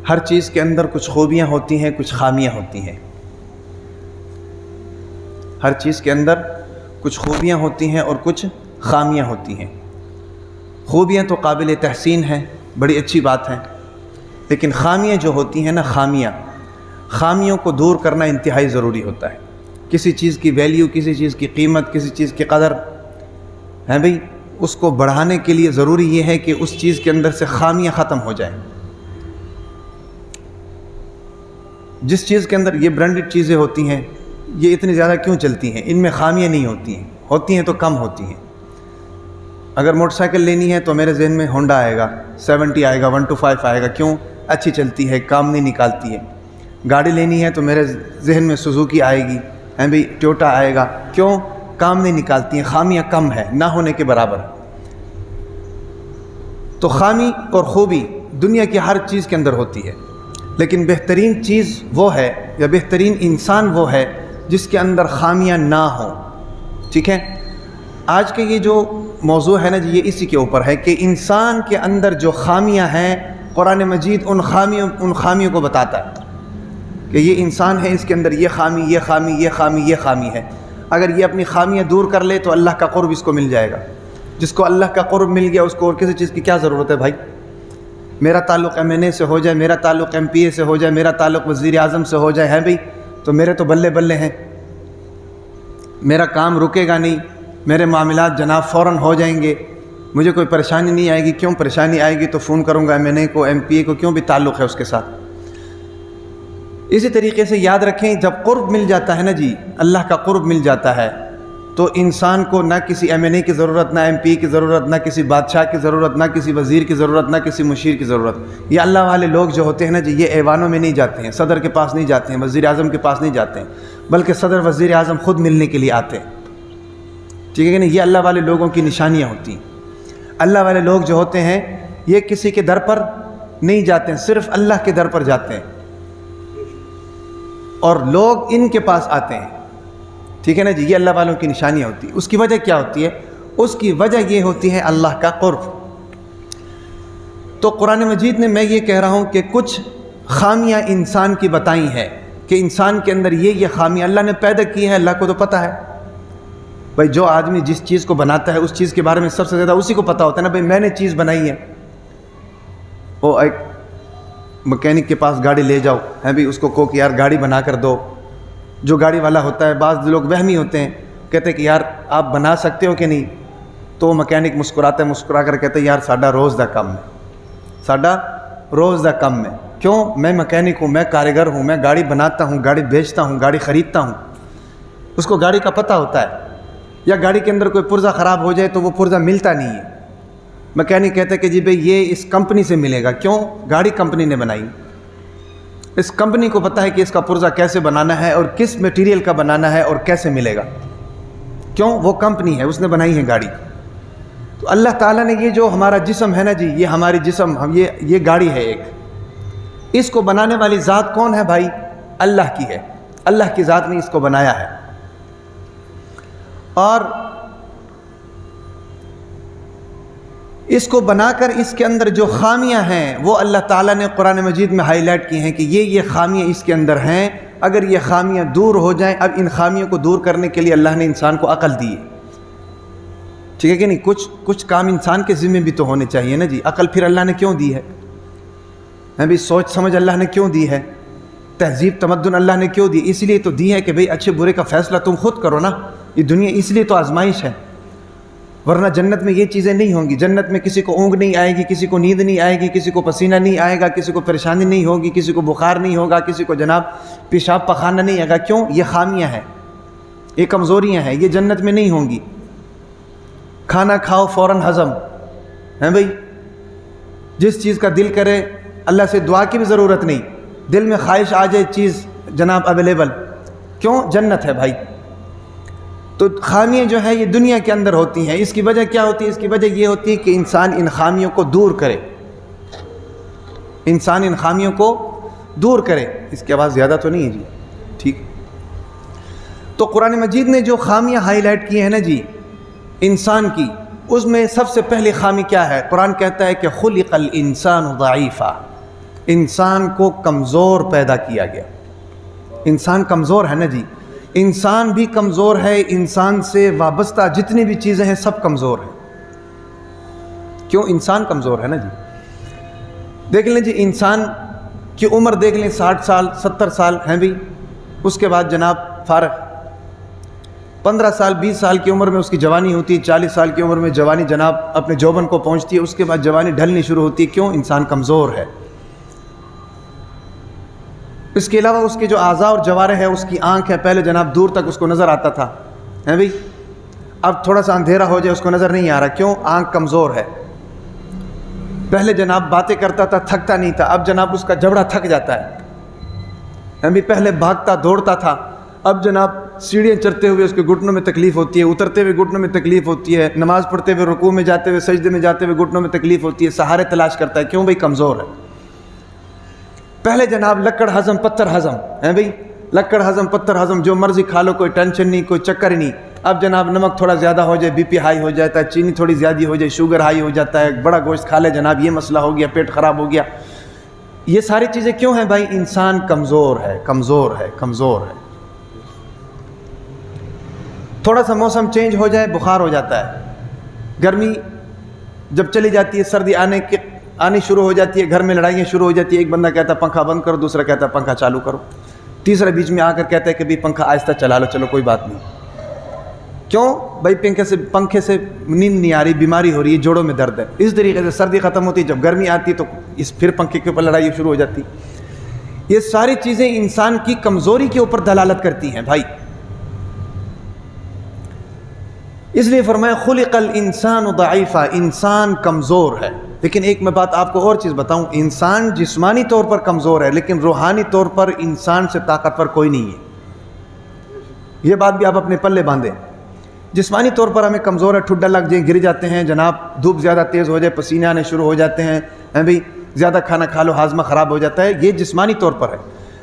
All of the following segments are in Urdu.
ہر چیز کے اندر کچھ خوبیاں ہوتی ہیں، کچھ خامیاں ہوتی ہیں۔ ہر چیز کے اندر کچھ خوبیاں ہوتی ہیں اور کچھ خامیاں ہوتی ہیں۔ خوبیاں تو قابل تحسین ہیں، بڑی اچھی بات ہے، لیکن خامیاں جو ہوتی ہیں نا، خامیوں کو دور کرنا انتہائی ضروری ہوتا ہے۔ کسی چیز کی ویلیو، کسی چیز کی قیمت، کسی چیز کی قدر ہے بھئی، اس کو بڑھانے کے لیے ضروری یہ ہے کہ اس چیز کے اندر سے خامیاں ختم ہو جائیں۔ جس چیز کے اندر یہ برانڈڈ چیزیں ہوتی ہیں، یہ اتنی زیادہ کیوں چلتی ہیں؟ ان میں خامیاں نہیں ہوتی ہیں تو کم ہوتی ہیں۔ اگر موٹر سائیکل لینی ہے تو میرے ذہن میں ہونڈا آئے گا، 70 آئے گا، 125 آئے گا، کیوں؟ اچھی چلتی ہے، کام نہیں نکالتی ہے۔ گاڑی لینی ہے تو میرے ذہن میں سوزوکی آئے گی، بھئی ٹویوٹا آئے گا، کیوں؟ کام نہیں نکالتی ہیں، خامیاں کم ہے، نہ ہونے کے برابر۔ تو خامی اور خوبی دنیا کی ہر چیز کے اندر ہوتی ہے، لیکن بہترین چیز وہ ہے، یا بہترین انسان وہ ہے جس کے اندر خامیاں نہ ہوں۔ ٹھیک ہے؟ آج کے یہ جو موضوع ہے نا جی، یہ اسی کے اوپر ہے کہ انسان کے اندر جو خامیاں ہیں، قرآن مجید ان خامیوں کو بتاتا ہے کہ یہ انسان ہے، اس کے اندر یہ خامی ہے۔ اگر یہ اپنی خامیاں دور کر لے تو اللہ کا قرب اس کو مل جائے گا۔ جس کو اللہ کا قرب مل گیا، اس کو اور کسی چیز کی کیا ضرورت ہے بھائی؟ میرا تعلق MNA سے ہو جائے، میرا تعلق MPA سے ہو جائے، میرا تعلق وزیر اعظم سے ہو جائے، ہے بھئی، تو میرے تو بلے بلے ہیں، میرا کام رکے گا نہیں، میرے معاملات جناب فوراً ہو جائیں گے، مجھے کوئی پریشانی نہیں آئے گی۔ کیوں پریشانی آئے گی؟ تو فون کروں گا MNA کو، MPA کو، کیوں بھی تعلق ہے اس کے ساتھ۔ اسی طریقے سے یاد رکھیں، جب قرب مل جاتا ہے نا جی، اللہ کا قرب مل جاتا ہے، تو انسان کو نہ کسی MNA کی ضرورت، نہ MPA کی ضرورت، نہ کسی بادشاہ کی ضرورت، نہ کسی وزیر کی ضرورت، نہ کسی مشیر کی ضرورت۔ یہ اللہ والے لوگ جو ہوتے ہیں نا جی، یہ ایوانوں میں نہیں جاتے ہیں، صدر کے پاس نہیں جاتے ہیں، وزیر اعظم کے پاس نہیں جاتے ہیں، بلکہ صدر وزیر اعظم خود ملنے کے لیے آتے ہیں۔ ٹھیک ہے کہ نہیں؟ یہ اللہ والے لوگوں کی نشانیاں ہوتی ہیں۔ اللہ والے لوگ جو ہوتے ہیں، یہ کسی کے در پر نہیں جاتے ہیں، صرف اللہ کے در پر جاتے ہیں، اور لوگ ان کے پاس آتے ہیں۔ ٹھیک ہے نا جی؟ یہ اللہ والوں کی نشانیاں ہوتی ہیں۔ اس کی وجہ کیا ہوتی ہے؟ اس کی وجہ یہ ہوتی ہے اللہ کا قرب۔ تو قرآن مجید نے، میں یہ کہہ رہا ہوں کہ کچھ خامیاں انسان کی بتائی ہیں کہ انسان کے اندر یہ خامیاں اللہ نے پیدا کی ہیں۔ اللہ کو تو پتہ ہے بھائی، جو آدمی جس چیز کو بناتا ہے اس چیز کے بارے میں سب سے زیادہ اسی کو پتہ ہوتا ہے نا، بھائی میں نے چیز بنائی ہے۔ وہ ایک مکینک کے پاس گاڑی لے جاؤ، ہے بھی، اس کو کہو کہ یار گاڑی بنا کر دو۔ جو گاڑی والا ہوتا ہے، بعض لوگ وہمی ہوتے ہیں، کہتے ہیں کہ یار آپ بنا سکتے ہو کہ نہیں؟ تو وہ مکینک مسکرا کر کہتے ہیں یار ساڈا روز دا کم ہے۔ کیوں؟ میں مکینک ہوں، میں کاریگر ہوں، میں گاڑی بناتا ہوں، گاڑی بیچتا ہوں، گاڑی خریدتا ہوں۔ اس کو گاڑی کا پتہ ہوتا ہے۔ یا گاڑی کے اندر کوئی پرزہ خراب ہو جائے تو وہ پرزہ ملتا نہیں ہے، مکینک کہتا ہے کہ جی بھئی یہ اس کمپنی سے ملے گا۔ کیوں؟ گاڑی کمپنی نے بنائی، اس کمپنی کو پتہ ہے کہ اس کا پرزہ کیسے بنانا ہے اور کس میٹیریل کا بنانا ہے اور کیسے ملے گا۔ کیوں؟ وہ کمپنی ہے، اس نے بنائی ہے گاڑی۔ تو اللہ تعالیٰ نے یہ جو ہمارا جسم ہے نا جی، یہ ہماری جسم، یہ گاڑی ہے ایک، اس کو بنانے والی ذات کون ہے بھائی؟ اللہ کی ہے۔ اللہ کی ذات نے اس کو بنایا ہے، اور اس کو بنا کر اس کے اندر جو خامیاں ہیں وہ اللہ تعالیٰ نے قرآن مجید میں ہائی لائٹ کی ہیں کہ یہ خامیاں اس کے اندر ہیں۔ اگر یہ خامیاں دور ہو جائیں، اب ان خامیوں کو دور کرنے کے لیے اللہ نے انسان کو عقل دی ہے۔ ٹھیک ہے کہ نہیں؟ کچھ کام انسان کے ذمہ بھی تو ہونے چاہیے نا جی۔ عقل پھر اللہ نے کیوں دی ہے؟ بھی سوچ سمجھ اللہ نے کیوں دی ہے؟ تہذیب تمدن اللہ نے کیوں دی؟ اس لیے تو دی ہے کہ بھئی اچھے برے کا فیصلہ تم خود کرو نا۔ یہ دنیا اس لیے تو آزمائش ہے، ورنہ جنت میں یہ چیزیں نہیں ہوں گی۔ جنت میں کسی کو اونگ نہیں آئے گی، کسی کو نیند نہیں آئے گی، کسی کو پسینہ نہیں آئے گا، کسی کو پریشانی نہیں ہوگی، کسی کو بخار نہیں ہوگا، کسی کو جناب پیشاب پخانہ نہیں آئے گا۔ کیوں؟ یہ خامیاں ہیں، یہ کمزوریاں ہیں، یہ جنت میں نہیں ہوں گی۔ کھانا کھاؤ فوراً ہضم ہے بھئی، جس چیز کا دل کرے، اللہ سے دعا کی بھی ضرورت نہیں، دل میں خواہش آ جائے چیز جناب اویلیبل۔ کیوں؟ جنت ہے بھائی۔ تو خامیاں جو ہیں یہ دنیا کے اندر ہوتی ہیں۔ اس کی وجہ کیا ہوتی ہے؟ اس کی وجہ یہ ہوتی ہے کہ انسان ان خامیوں کو دور کرے، انسان ان خامیوں کو دور کرے۔ اس کی آواز زیادہ تو نہیں ہے جی؟ ٹھیک۔ تو قرآن مجید نے جو خامیاں ہائی لائٹ کی ہیں نا جی انسان کی، اس میں سب سے پہلی خامی کیا ہے؟ قرآن کہتا ہے کہ خلق الانسان ضعیفا، انسان کو کمزور پیدا کیا گیا. انسان کمزور ہے نا جی، انسان بھی کمزور ہے، انسان سے وابستہ جتنی بھی چیزیں ہیں سب کمزور ہیں. کیوں؟ انسان کمزور ہے نا جی. دیکھ لیں جی، انسان کی عمر دیکھ لیں، 60 سال 70 سال ہیں بھی، اس کے بعد جناب فارغ. 15 سال 20 سال کی عمر میں اس کی جوانی ہوتی ہے، 40 سال کی عمر میں جوانی جناب اپنے جوبن کو پہنچتی ہے، اس کے بعد جوانی ڈھلنی شروع ہوتی ہے. کیوں؟ انسان کمزور ہے. اس کے علاوہ اس کے جو اعضاء اور جوارح ہے، اس کی آنکھ ہے، پہلے جناب دور تک اس کو نظر آتا تھا ہیں بھی، اب تھوڑا سا اندھیرا ہو جائے اس کو نظر نہیں آ رہا. کیوں؟ آنکھ کمزور ہے. پہلے جناب باتیں کرتا تھا، تھکتا نہیں تھا، اب جناب اس کا جبڑا تھک جاتا ہے بھی. پہلے بھاگتا دوڑتا تھا، اب جناب سیڑھیاں چڑھتے ہوئے اس کے گھٹنوں میں تکلیف ہوتی ہے، اترتے ہوئے گھٹنوں میں تکلیف ہوتی ہے، نماز پڑھتے ہوئے رکوع میں جاتے ہوئے سجدے میں جاتے ہوئے گھٹنوں میں تکلیف ہوتی ہے، سہارے تلاش کرتا ہے. کیوں بھائی؟ کمزور ہے. پہلے جناب لکڑ ہضم پتھر ہضم ہیں بھائی، لکڑ ہضم پتھر ہضم، جو مرضی کھا لو، کوئی ٹینشن نہیں، کوئی چکر ہی نہیں. اب جناب نمک تھوڑا زیادہ ہو جائے بی پی ہائی ہو جاتا ہے، چینی تھوڑی زیادہ ہو جائے شوگر ہائی ہو جاتا ہے، بڑا گوشت کھا لے جناب یہ مسئلہ ہو گیا، پیٹ خراب ہو گیا. یہ ساری چیزیں کیوں ہیں بھائی؟ انسان کمزور ہے، کمزور ہے، کمزور ہے. تھوڑا سا موسم چینج ہو جائے بخار ہو جاتا ہے، گرمی جب چلی جاتی ہے سردی آنی شروع ہو جاتی ہے، گھر میں لڑائیاں شروع ہو جاتی ہے. ایک بندہ کہتا ہے پنکھا بند کرو، دوسرا کہتا ہے پنکھا چالو کرو، تیسرا بیچ میں آ کر کہتا ہے کہ بھی پنکھا آہستہ چلا لو، چلو کوئی بات نہیں. کیوں بھائی؟ پنکھے سے نیند نہیں آ رہی، بیماری ہو رہی ہے، جوڑوں میں درد ہے. اس طریقے سے سردی ختم ہوتی ہے، جب گرمی آتی ہے تو پھر پنکھے کے اوپر لڑائی شروع ہو جاتی. یہ ساری چیزیں انسان کی کمزوری کے اوپر دلالت کرتی ہیں بھائی. اس لیے فرمایا خلق الانسان ضعیفا، انسان کمزور ہے. لیکن ایک میں بات آپ کو اور چیز بتاؤں، انسان جسمانی طور پر کمزور ہے لیکن روحانی طور پر انسان سے طاقتور کوئی نہیں ہے. یہ بات بھی آپ اپنے پلے باندھیں. جسمانی طور پر ہمیں کمزور ہے، ٹھڈا لگ جائیں، گر جاتے ہیں جناب، دھوپ زیادہ تیز ہو جائے پسینے آنے شروع ہو جاتے ہیں بھائی، زیادہ کھانا کھا لو ہاضمہ خراب ہو جاتا ہے، یہ جسمانی طور پر ہے.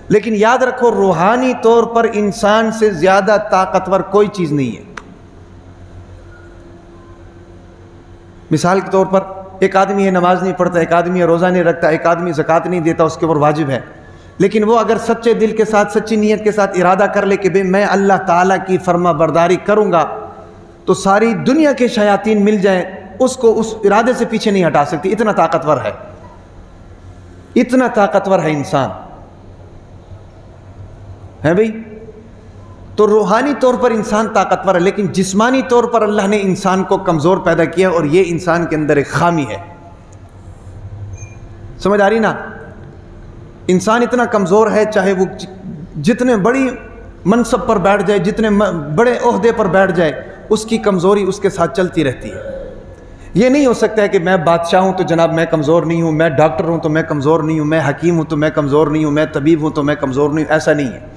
لیکن یاد رکھو روحانی طور پر انسان سے زیادہ طاقتور کوئی چیز نہیں ہے. مثال کے طور پر ایک آدمی ہے نماز نہیں پڑھتا، ایک آدمی ہے روزہ نہیں رکھتا، ایک آدمی زکوٰۃ نہیں دیتا، اس کے اوپر واجب ہے. لیکن وہ اگر سچے دل کے ساتھ سچی نیت کے ساتھ ارادہ کر لے کہ بھئی میں اللہ تعالیٰ کی فرما برداری کروں گا، تو ساری دنیا کے شیاطین مل جائیں اس کو اس ارادے سے پیچھے نہیں ہٹا سکتی. اتنا طاقتور ہے، اتنا طاقتور ہے انسان ہے بھئی. تو روحانی طور پر انسان طاقتور ہے لیکن جسمانی طور پر اللہ نے انسان کو کمزور پیدا کیا، اور یہ انسان کے اندر ایک خامی ہے. سمجھ آ رہی نا؟ انسان اتنا کمزور ہے، چاہے وہ جتنے بڑی منصب پر بیٹھ جائے، جتنے بڑے عہدے پر بیٹھ جائے، اس کی کمزوری اس کے ساتھ چلتی رہتی ہے. یہ نہیں ہو سکتا ہے کہ میں بادشاہ ہوں تو جناب میں کمزور نہیں ہوں، میں ڈاکٹر ہوں تو میں کمزور نہیں ہوں، میں حکیم ہوں تو میں کمزور نہیں ہوں، میں طبیب ہوں تو میں کمزور نہیں ہوں. ایسا نہیں ہے.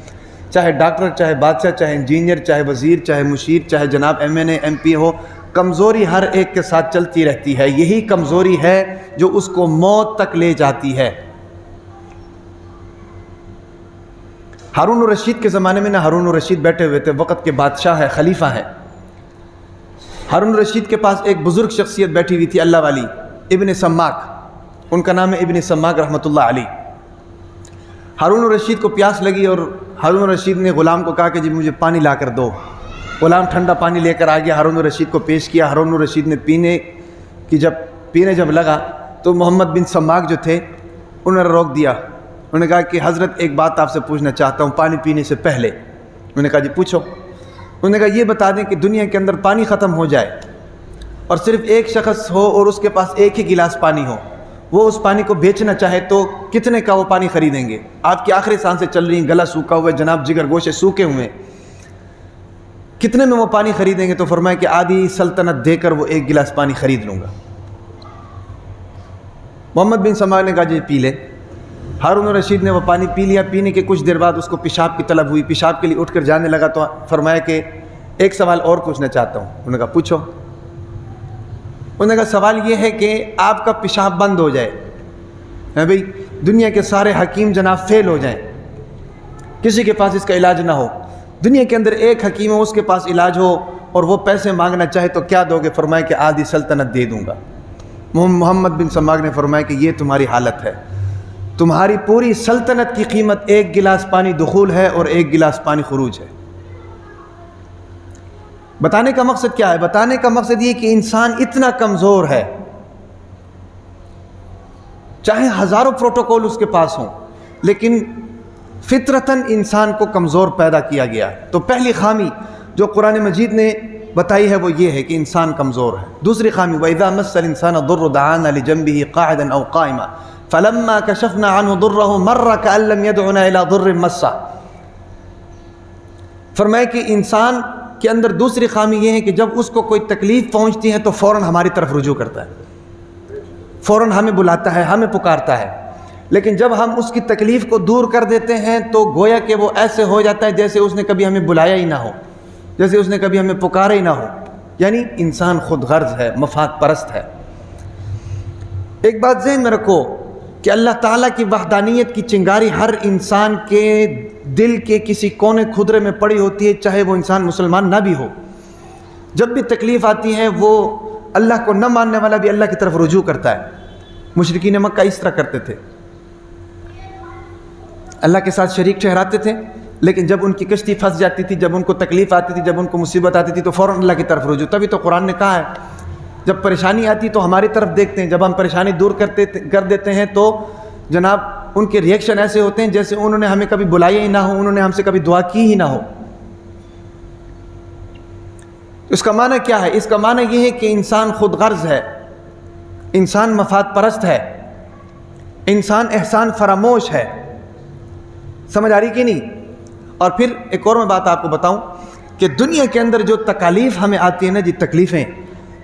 چاہے ڈاکٹر، چاہے بادشاہ، چاہے انجینئر، چاہے وزیر، چاہے مشیر، چاہے جناب MNA MP ہو، کمزوری ہر ایک کے ساتھ چلتی رہتی ہے. یہی کمزوری ہے جو اس کو موت تک لے جاتی ہے. ہارون الرشید کے زمانے میں نا، ہارون الرشید بیٹھے ہوئے تھے، وقت کے بادشاہ ہے، خلیفہ ہیں. ہارون الرشید کے پاس ایک بزرگ شخصیت بیٹھی ہوئی تھی اللہ والی، ابن سماک، ان کا نام ہے ابن سماک رحمۃ اللہ علیہ. ہارون الرشید کو پیاس لگی اور ہارون الرشید نے غلام کو کہا کہ جی مجھے پانی لا کر دو. غلام ٹھنڈا پانی لے کر آ گیا، ہارون الرشید کو پیش کیا. ہارون الرشید نے پینے جب لگا تو محمد بن سماک جو تھے انہوں نے روک دیا. انہوں نے کہا کہ حضرت ایک بات آپ سے پوچھنا چاہتا ہوں پانی پینے سے پہلے. انہوں نے کہا جی پوچھو. انہوں نے کہا یہ بتا دیں کہ دنیا کے اندر پانی ختم ہو جائے اور صرف ایک شخص ہو اور اس کے پاس ایک ہی گلاس پانی ہو، وہ اس پانی کو بیچنا چاہے تو کتنے کا وہ پانی خریدیں گے؟ آپ کی آخری سانسیں چل رہی ہیں، گلا سوکھا ہوا ہے جناب، جگر گوشے سوکھے ہوئے، کتنے میں وہ پانی خریدیں گے؟ تو فرمایا کہ آدھی سلطنت دے کر وہ ایک گلاس پانی خرید لوں گا. محمد بن سماک نے کہا جی پی لے. ہارون الرشید نے وہ پانی پی لیا. پینے کے کچھ دیر بعد اس کو پیشاب کی طلب ہوئی، پیشاب کے لیے اٹھ کر جانے لگا تو فرمایا کہ ایک سوال اور پوچھنا چاہتا ہوں. انہوں نے کہا پوچھو. انہوں نے کہا سوال یہ ہے کہ آپ کا پیشاب بند ہو جائے بھئی، دنیا کے سارے حکیم جناب فیل ہو جائیں، کسی کے پاس اس کا علاج نہ ہو، دنیا کے اندر ایک حکیم ہو اس کے پاس علاج ہو اور وہ پیسے مانگنا چاہے تو کیا دو گے؟ فرمایا کہ آدھی سلطنت دے دوں گا. محمد بن سماک نے فرمایا کہ یہ تمہاری حالت ہے. تمہاری پوری سلطنت کی قیمت ایک گلاس پانی دخول ہے اور ایک گلاس پانی خروج ہے۔ بتانے کا مقصد کیا ہے؟ بتانے کا مقصد یہ کہ انسان اتنا کمزور ہے، چاہے ہزاروں پروٹوکول اس کے پاس ہوں، لیکن فطرتاً انسان کو کمزور پیدا کیا گیا ہے۔ تو پہلی خامی جو قرآن مجید نے بتائی ہے وہ یہ ہے کہ انسان کمزور ہے۔ دوسری خامی وَإِذَا مَسَّ الْإِنسَانَ الضُّرُّ دَعَانَا لِجَنبِهِ قَاعِدًا أَوْ قَائِمًا فَلَمَّا كَشَفْنَا عَنْهُ ضُرَّهُ مَرَّ كَأَن لَّمْ يَدْعُنَا إِلَىٰ ضُرٍّ مَسَّهُ۔ فرمائے کہ انسان کے اندر دوسری خامی یہ ہے کہ جب اس کو کوئی تکلیف پہنچتی ہے تو فوراً ہماری طرف رجوع کرتا ہے، فوراً ہمیں بلاتا ہے، ہمیں پکارتا ہے۔ لیکن جب ہم اس کی تکلیف کو دور کر دیتے ہیں تو گویا کہ وہ ایسے ہو جاتا ہے جیسے اس نے کبھی ہمیں بلایا ہی نہ ہو، جیسے اس نے کبھی ہمیں پکارا ہی نہ ہو۔ یعنی انسان خود غرض ہے، مفاد پرست ہے۔ ایک بات ذہن میں رکھو کہ اللہ تعالیٰ کی وحدانیت کی چنگاری ہر انسان کے دل کے کسی کونے خدرے میں پڑی ہوتی ہے، چاہے وہ انسان مسلمان نہ بھی ہو۔ جب بھی تکلیف آتی ہے وہ اللہ کو نہ ماننے والا بھی اللہ کی طرف رجوع کرتا ہے۔ مشرکین مکہ اس طرح کرتے تھے، اللہ کے ساتھ شریک ٹھہراتے تھے، لیکن جب ان کی کشتی پھنس جاتی تھی، جب ان کو تکلیف آتی تھی، جب ان کو مصیبت آتی تھی تو فوراً اللہ کی طرف رجوع۔ تبھی تو قرآن نے کہا ہے جب پریشانی آتی تو ہماری طرف دیکھتے ہیں، جب ہم پریشانی دور کر دیتے ہیں تو جناب ان کے ریئیکشن ایسے ہوتے ہیں جیسے انہوں نے ہمیں کبھی بلایا ہی نہ ہو، انہوں نے ہم سے کبھی دعا کی ہی نہ ہو۔ اس کا معنی کیا ہے؟ اس کا معنی یہ ہے کہ انسان خود غرض ہے، انسان مفاد پرست ہے، انسان احسان فراموش ہے۔ سمجھ آ رہی کہ نہیں؟ اور پھر ایک اور میں بات آپ کو بتاؤں کہ دنیا کے اندر جو تکالیف ہمیں آتی ہیں نا، جی تکلیفیں،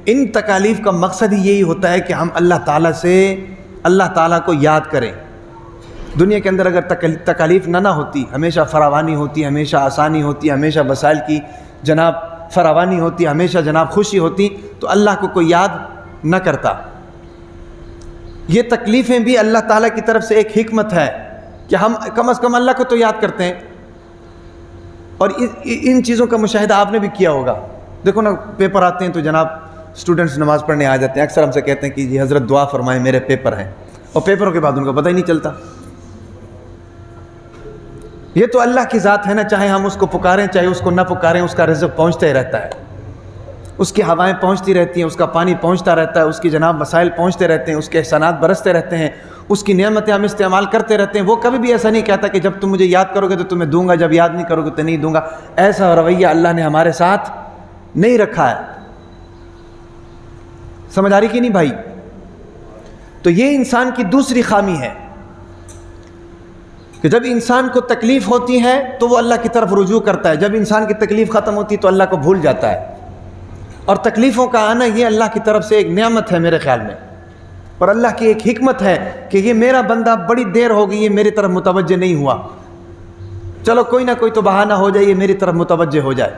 ان تکالیف کا مقصد ہی یہی ہوتا ہے کہ ہم اللہ تعالیٰ کو یاد کریں۔ دنیا کے اندر اگر تکالیف نہ ہوتی، ہمیشہ فراوانی ہوتی، ہمیشہ آسانی ہوتی، ہمیشہ وسائل کی جناب فراوانی ہوتی، ہمیشہ جناب خوشی ہوتی، تو اللہ کو کوئی یاد نہ کرتا۔ یہ تکلیفیں بھی اللہ تعالیٰ کی طرف سے ایک حکمت ہے کہ ہم کم از کم اللہ کو تو یاد کرتے ہیں۔ اور ان چیزوں کا مشاہدہ آپ نے بھی کیا ہوگا۔ دیکھو نا، پیپر آتے ہیں تو جناب اسٹوڈنٹس نماز پڑھنے آ جاتے ہیں، اکثر ہم سے کہتے ہیں کہ جی حضرت دعا فرمائیں میرے پیپر ہیں، اور پیپروں کے بعد ان کو پتہ ہی نہیں چلتا۔ یہ تو اللہ کی ذات ہے نا، چاہے ہم اس کو پکاریں چاہے اس کو نہ پکاریں، اس کا رزق پہنچتا ہی رہتا ہے، اس کی ہوائیں پہنچتی رہتی ہیں، اس کا پانی پہنچتا رہتا ہے، اس کی جناب مسائل پہنچتے رہتے ہیں، اس کے احسانات برستے رہتے ہیں، اس کی نعمتیں ہم استعمال کرتے رہتے ہیں۔ وہ کبھی بھی ایسا نہیں کہتا کہ جب تم مجھے یاد کرو گے تو تمہیں دوں گا، جب یاد نہیں کرو گے تو نہیں دوں گا۔ ایسا رویہ اللہ نے ہمارے ساتھ نہیں رکھا ہے۔ سمجھ آ رہی کہ نہیں بھائی؟ تو یہ انسان کی دوسری خامی ہے کہ جب انسان کو تکلیف ہوتی ہے تو وہ اللہ کی طرف رجوع کرتا ہے، جب انسان کی تکلیف ختم ہوتی ہے تو اللہ کو بھول جاتا ہے۔ اور تکلیفوں کا آنا یہ اللہ کی طرف سے ایک نعمت ہے میرے خیال میں، اور اللہ کی ایک حکمت ہے کہ یہ میرا بندہ بڑی دیر ہو گئی، یہ میری طرف متوجہ نہیں ہوا، چلو کوئی نہ کوئی تو بہانہ ہو جائے، یہ میری طرف متوجہ ہو جائے۔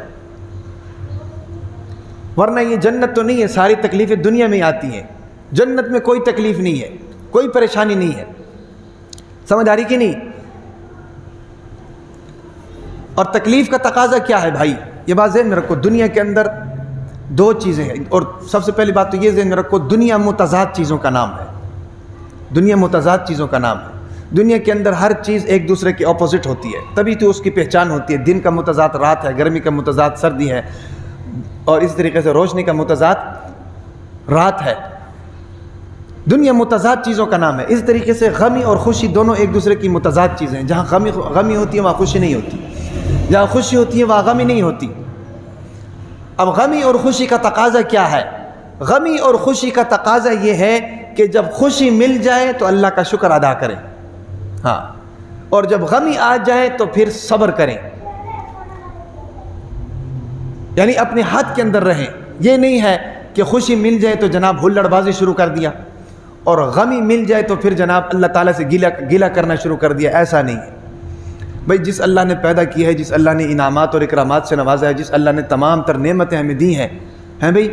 ورنہ یہ جنت تو نہیں ہے، ساری تکلیفیں دنیا میں آتی ہیں، جنت میں کوئی تکلیف نہیں ہے، کوئی پریشانی نہیں ہے۔ سمجھ آ رہی کہ نہیں؟ اور تکلیف کا تقاضا کیا ہے بھائی؟ یہ بات ذہن میں رکھو، دنیا کے اندر دو چیزیں ہیں، اور سب سے پہلی بات تو یہ ذہن میں رکھو، دنیا متضاد چیزوں کا نام ہے، دنیا متضاد چیزوں کا نام ہے۔ دنیا کے اندر ہر چیز ایک دوسرے کے اپوزٹ ہوتی ہے، تبھی تو اس کی پہچان ہوتی ہے۔ دن کا متضاد رات ہے، گرمی کا متضاد سردی ہے، اور اس طریقے سے روشنی کا متضاد رات ہے۔ دنیا متضاد چیزوں کا نام ہے۔ اس طریقے سے غمی اور خوشی دونوں ایک دوسرے کی متضاد چیزیں ہیں۔ جہاں غمی ہوتی ہے وہاں خوشی نہیں ہوتی، جہاں خوشی ہوتی ہے وہاں غمی نہیں ہوتی۔ اب غمی اور خوشی کا تقاضا کیا ہے؟ غمی اور خوشی کا تقاضا یہ ہے کہ جب خوشی مل جائے تو اللہ کا شکر ادا کریں، ہاں، اور جب غمی آ جائے تو پھر صبر کریں، یعنی اپنے حد کے اندر رہیں۔ یہ نہیں ہے کہ خوشی مل جائے تو جناب ہلڑ بازی شروع کر دیا، اور غمی مل جائے تو پھر جناب اللہ تعالیٰ سے گیلا کرنا شروع کر دیا۔ ایسا نہیں ہے بھائی۔ جس اللہ نے پیدا کیا ہے، جس اللہ نے انعامات اور اکرامات سے نوازا ہے، جس اللہ نے تمام تر نعمتیں ہمیں دی ہیں بھائی،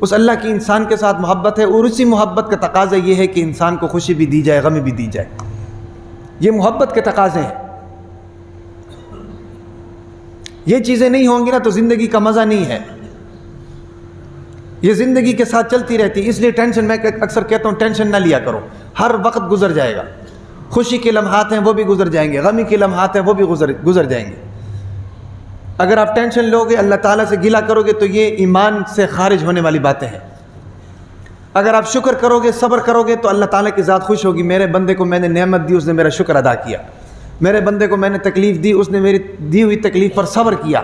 اس اللہ کی انسان کے ساتھ محبت ہے، اور اسی محبت کا تقاضا یہ ہے کہ انسان کو خوشی بھی دی جائے، غمی بھی دی جائے۔ یہ محبت کے تقاضے ہیں۔ یہ چیزیں نہیں ہوں گی نا تو زندگی کا مزہ نہیں ہے۔ یہ زندگی کے ساتھ چلتی رہتی ہے، اس لیے ٹینشن، میں اکثر کہتا ہوں ٹینشن نہ لیا کرو، ہر وقت گزر جائے گا، خوشی کے لمحات ہیں وہ بھی گزر جائیں گے، غمی کے لمحات ہیں وہ بھی گزر جائیں گے۔ اگر آپ ٹینشن لو گے، اللہ تعالیٰ سے گلہ کرو گے تو یہ ایمان سے خارج ہونے والی باتیں ہیں۔ اگر آپ شکر کرو گے، صبر کرو گے تو اللہ تعالیٰ کی ذات خوش ہوگی، میرے بندے کو میں نے نعمت دی، اس نے میرا شکر ادا کیا، میرے بندے کو میں نے تکلیف دی، اس نے میری دی ہوئی تکلیف پر صبر کیا۔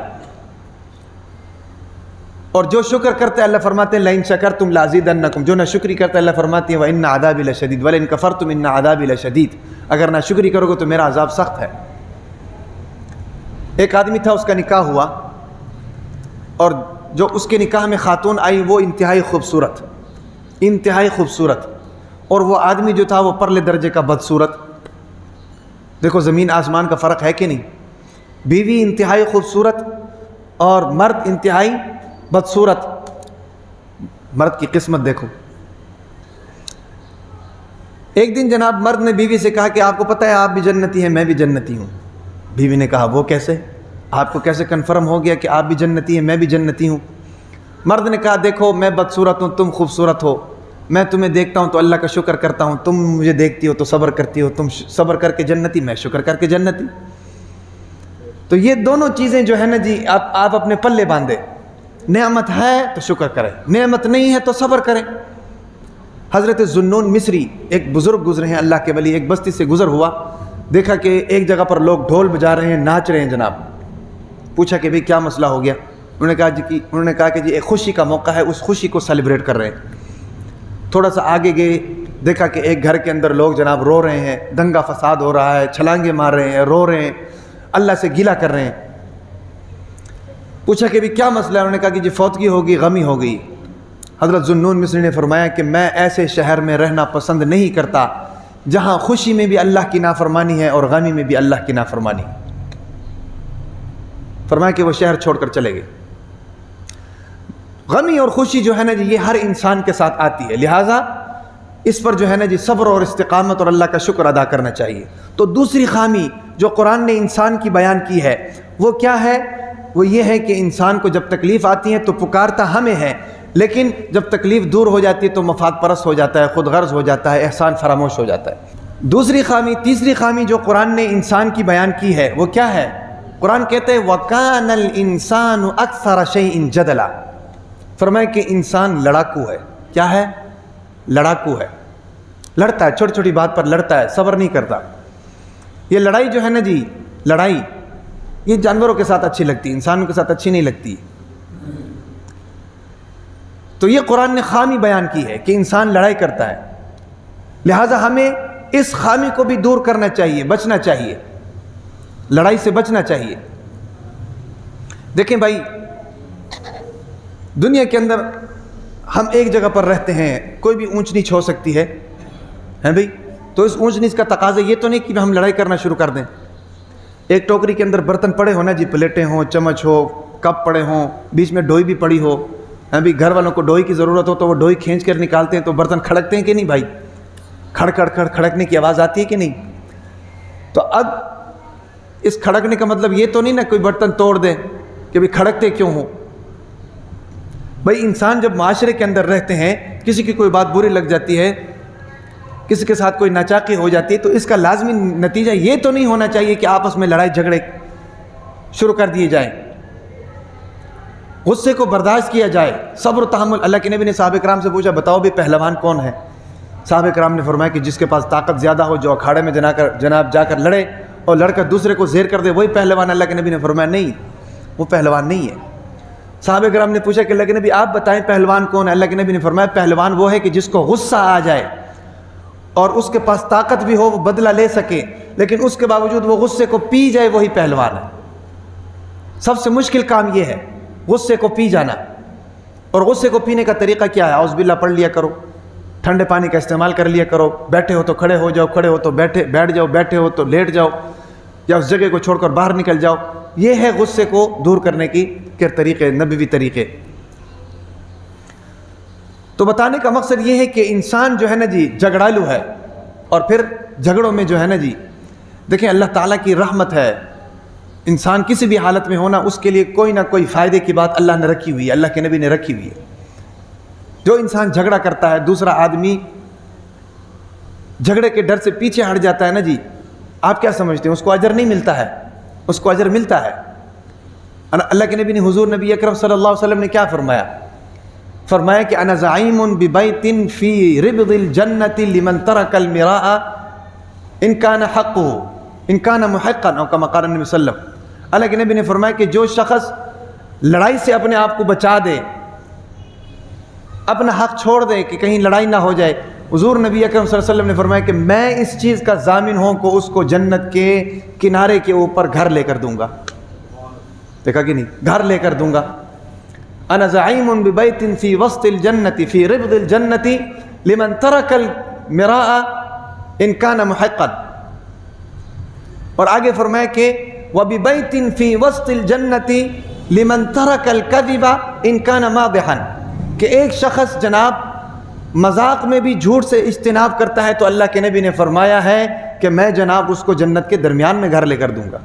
اور جو شکر کرتے ہیں اللہ فرماتے ہیں لئن شکرتم لازیدنکم، جو نہ شکری کرتے ہیں اللہ فرماتے ہیں وان عذابی لشدید ولئن کفرتم ان عذابی لشدید، اگر نہ شکری کرو گے تو میرا عذاب سخت ہے۔ ایک آدمی تھا، اس کا نکاح ہوا، اور جو اس کے نکاح میں خاتون آئی وہ انتہائی خوبصورت، انتہائی خوبصورت، اور وہ آدمی جو تھا وہ پرلے درجے کا بدصورت۔ دیکھو زمین آسمان کا فرق ہے کہ نہیں؟ بیوی انتہائی خوبصورت اور مرد انتہائی بدصورت۔ مرد کی قسمت دیکھو۔ ایک دن جناب مرد نے بیوی سے کہا کہ آپ کو پتہ ہے آپ بھی جنتی ہیں، میں بھی جنتی ہوں۔ بیوی نے کہا وہ کیسے؟ آپ کو کیسے کنفرم ہو گیا کہ آپ بھی جنتی ہیں میں بھی جنتی ہوں؟ مرد نے کہا دیکھو میں بدصورت ہوں، تم خوبصورت ہو، میں تمہیں دیکھتا ہوں تو اللہ کا شکر کرتا ہوں، تم مجھے دیکھتی ہو تو صبر کرتی ہو، تم صبر کر کے جنتی، میں شکر کر کے جنتی۔ تو یہ دونوں چیزیں جو ہے نا جی آپ اپنے پلے باندھے، نعمت ہے تو شکر کریں، نعمت نہیں ہے تو صبر کریں۔ حضرت ذوالنون مصری ایک بزرگ گزرے ہیں اللہ کے ولی، ایک بستی سے گزر ہوا، دیکھا کہ ایک جگہ پر لوگ ڈھول بجا رہے ہیں، ناچ رہے ہیں جناب۔ پوچھا کہ بھئی کیا مسئلہ ہو گیا؟ انہوں نے کہا کہ جی ایک خوشی کا موقع ہے، اس خوشی کو سیلیبریٹ کر رہے ہیں۔ تھوڑا سا آگے گئے، دیکھا کہ ایک گھر کے اندر لوگ جناب رو رہے ہیں، دنگا فساد ہو رہا ہے، چھلانگے مار رہے ہیں، رو رہے ہیں، اللہ سے گلہ کر رہے ہیں۔ پوچھا کہ بھی کیا مسئلہ ہے؟ انہوں نے کہا کہ جی فوتگی ہوگی، غمی ہو گئی۔ حضرت ذوالنون مصری نے فرمایا کہ میں ایسے شہر میں رہنا پسند نہیں کرتا جہاں خوشی میں بھی اللہ کی نافرمانی ہے اور غمی میں بھی اللہ کی نافرمانی۔ فرمایا کہ وہ شہر چھوڑ کر چلے گئے۔ غمی اور خوشی جو ہے نا جی یہ ہر انسان کے ساتھ آتی ہے، لہٰذا اس پر جو ہے نا جی صبر اور استقامت اور اللہ کا شکر ادا کرنا چاہیے۔ تو دوسری خامی جو قرآن نے انسان کی بیان کی ہے وہ کیا ہے؟ وہ یہ ہے کہ انسان کو جب تکلیف آتی ہے تو پکارتا ہمیں ہے، لیکن جب تکلیف دور ہو جاتی ہے تو مفاد پرست ہو جاتا ہے، خود غرض ہو جاتا ہے، احسان فراموش ہو جاتا ہے۔ دوسری خامی، تیسری خامی جو قرآن نے انسان کی بیان کی ہے وہ کیا ہے؟ قرآن کہتے ہیں وَكَانَ الْإِنسَانُ أَكْثَرَ شَيْءٍ جَدَلًا، فرمایا کہ انسان لڑاکو ہے۔ کیا ہے؟ لڑاکو ہے، لڑتا ہے، چھوٹی چھوٹی بات پر لڑتا ہے، صبر نہیں کرتا۔ یہ لڑائی جو ہے نا جی، لڑائی یہ جانوروں کے ساتھ اچھی لگتی ہے، انسانوں کے ساتھ اچھی نہیں لگتی۔ تو یہ قرآن نے خامی بیان کی ہے کہ انسان لڑائی کرتا ہے، لہٰذا ہمیں اس خامی کو بھی دور کرنا چاہیے، بچنا چاہیے، لڑائی سے بچنا چاہیے۔ دیکھیں بھائی، دنیا کے اندر ہم ایک جگہ پر رہتے ہیں، کوئی بھی اونچ نیچ ہو سکتی ہے بھائی، تو اس اونچ نیچ کا تقاضا یہ تو نہیں کہ ہم لڑائی کرنا شروع کر دیں۔ ایک ٹوکری کے اندر برتن پڑے ہو نا جی، پلیٹیں ہوں، چمچ ہو، کپ پڑے ہوں، بیچ میں ڈوئی بھی پڑی ہو، بھی گھر والوں کو ڈوئی کی ضرورت ہو تو وہ ڈوئی کھینچ کر نکالتے ہیں تو برتن کھڑکتے ہیں کہ نہیں بھائی؟ کھڑکنے کی آواز آتی ہے کہ نہیں؟ تو اب اس کھڑکنے کا مطلب یہ تو نہیں نا کوئی برتن توڑ دے کہ بھائی کھڑکتے کیوں ہوں؟ بھائی انسان جب معاشرے کے اندر رہتے ہیں، کسی کی کوئی بات بری لگ جاتی ہے، کسی کے ساتھ کوئی ناچاقی ہو جاتی ہے، تو اس کا لازمی نتیجہ یہ تو نہیں ہونا چاہیے کہ آپس میں لڑائی جھگڑے شروع کر دیے جائیں، غصے کو برداشت کیا جائے، صبر و تحمل۔ اللہ کے نبی نے صحابہ کرام سے پوچھا بتاؤ بھی پہلوان کون ہے؟ صحابہ کرام نے فرمایا کہ جس کے پاس طاقت زیادہ ہو، جو اکھاڑے میں جناب جا کر لڑے اور لڑ کر دوسرے کو زیر کر دے، وہی پہلوان۔ اللہ کے نبی نے فرمایا نہیں، وہ پہلوان نہیں ہے۔ صحابہ کرام نے پوچھا کہ اللہ کے نبی آپ بتائیں پہلوان کون ہے؟ اللہ کے نبی نے فرمایا پہلوان وہ ہے کہ جس کو غصہ آ جائے اور اس کے پاس طاقت بھی ہو، وہ بدلہ لے سکے، لیکن اس کے باوجود وہ غصے کو پی جائے، وہی پہلوان ہے۔ سب سے مشکل کام یہ ہے غصے کو پی جانا۔ اور غصے کو پینے کا طریقہ کیا ہے؟ اعوذ باللہ پڑھ لیا کرو، ٹھنڈے پانی کا استعمال کر لیا کرو، بیٹھے ہو تو کھڑے ہو جاؤ، کھڑے ہو تو بیٹھ جاؤ، بیٹھے ہو تو لیٹ جاؤ، یا اس جگہ کو چھوڑ کر باہر نکل جاؤ۔ یہ ہے غصے کو دور کرنے کی طریقے، نبوی طریقے۔ تو بتانے کا مقصد یہ ہے کہ انسان جو ہے نا جی جھگڑالو ہے، اور پھر جھگڑوں میں جو ہے نا جی دیکھیں اللہ تعالیٰ کی رحمت ہے، انسان کسی بھی حالت میں ہونا اس کے لیے کوئی نہ کوئی فائدے کی بات اللہ نے رکھی ہوئی ہے، اللہ کے نبی نے رکھی ہوئی ہے۔ جو انسان جھگڑا کرتا ہے، دوسرا آدمی جھگڑے کے ڈر سے پیچھے ہٹ جاتا ہے نا جی، آپ کیا سمجھتے ہیں اس کو اجر نہیں ملتا ہے؟ اس کو اجر ملتا ہے۔ اللہ کے نبی نے، حضور نبی اکرم صلی اللہ علیہ وسلم نے کیا فرمایا؟ فرمایا کہ انا زعیم ببیت فی ربض الجنۃ لمن ترک المراء ان کان حقه ان کان محقا او کما قال النبی صلی اللہ علیہ وسلم۔ اللہ کے نبی نے فرمایا کہ جو شخص لڑائی سے اپنے آپ کو بچا دے، اپنا حق چھوڑ دے کہ کہیں لڑائی نہ ہو جائے، حضور نبی اکرم صلی اللہ علیہ وسلم نے فرمایا کہ میں اس چیز کا ضامن ہوں کہ اس کو جنت کے کنارے کے اوپر گھر لے کر دوں گا۔ دیکھا کہ نہیں، گھر لے کر دوں گا۔ انا زعیم ببیت فی وسط الجنۃ فی ربض الجنۃ لمن ترک المراء ان کان محقا، اور آگے فرمایا کہ وببیت فی وسط الجنۃ لمن ترک الکذب ان کان ماضحا، کہ ایک شخص جناب مذاق میں بھی جھوٹ سے اجتناب کرتا ہے تو اللہ کے نبی نے فرمایا ہے کہ میں جناب اس کو جنت کے درمیان میں گھر لے کر دوں گا۔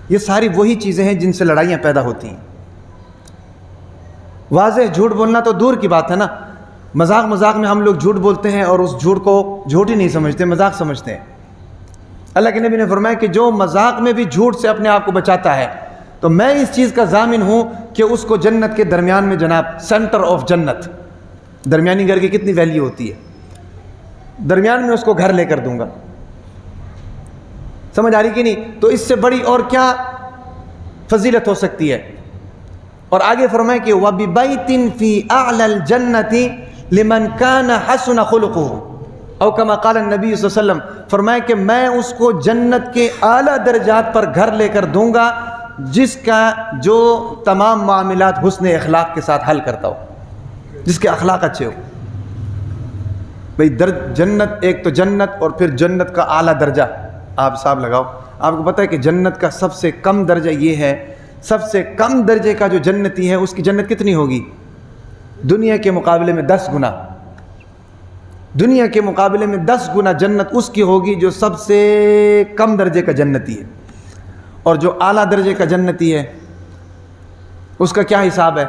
یہ ساری وہی چیزیں ہیں جن سے لڑائیاں پیدا ہوتی ہیں۔ واضح جھوٹ بولنا تو دور کی بات ہے نا، مذاق میں ہم لوگ جھوٹ بولتے ہیں اور اس جھوٹ کو جھوٹ ہی نہیں سمجھتے، مذاق سمجھتے ہیں۔ اللہ کے نبی نے فرمایا کہ جو مذاق میں بھی جھوٹ سے اپنے آپ کو بچاتا ہے تو میں اس چیز کا ضامن ہوں کہ اس کو جنت کے درمیان میں، جناب سینٹر آف جنت، درمیانی گھر کی کتنی ویلیو ہوتی ہے، درمیان میں اس کو گھر لے کر دوں گا۔ سمجھ آ رہی کہ نہیں؟ تو اس سے بڑی اور کیا فضیلت ہو سکتی ہے؟ اور آگے فرمائے کہ وَبِبَيْتٍ فِي أَعْلَى الْجَنَّةِ لِمَنْ كَانَ حَسُنَ خُلُقُهُ، او کما قال النبی صلی اللہ علیہ وسلم، فرمائے کہ میں اس کو جنت کے اعلیٰ درجات پر گھر لے کر دوں گا جس کا جو تمام معاملات حسن اخلاق کے ساتھ حل کرتا ہو، جس کے اخلاق اچھے ہو۔ بھئی جنت، ایک تو جنت اور پھر جنت کا اعلیٰ درجہ، آپ حساب لگاؤ۔ آپ کو پتہ ہے کہ جنت کا سب سے کم درجہ یہ ہے، سب سے کم درجے کا جو جنتی ہے اس کی جنت کتنی ہوگی؟ دنیا کے مقابلے میں 10 گنا، دنیا کے مقابلے میں 10 گنا جنت اس کی ہوگی جو سب سے کم درجے کا جنتی ہے۔ اور جو اعلیٰ درجے کا جنتی ہے اس کا کیا حساب ہے؟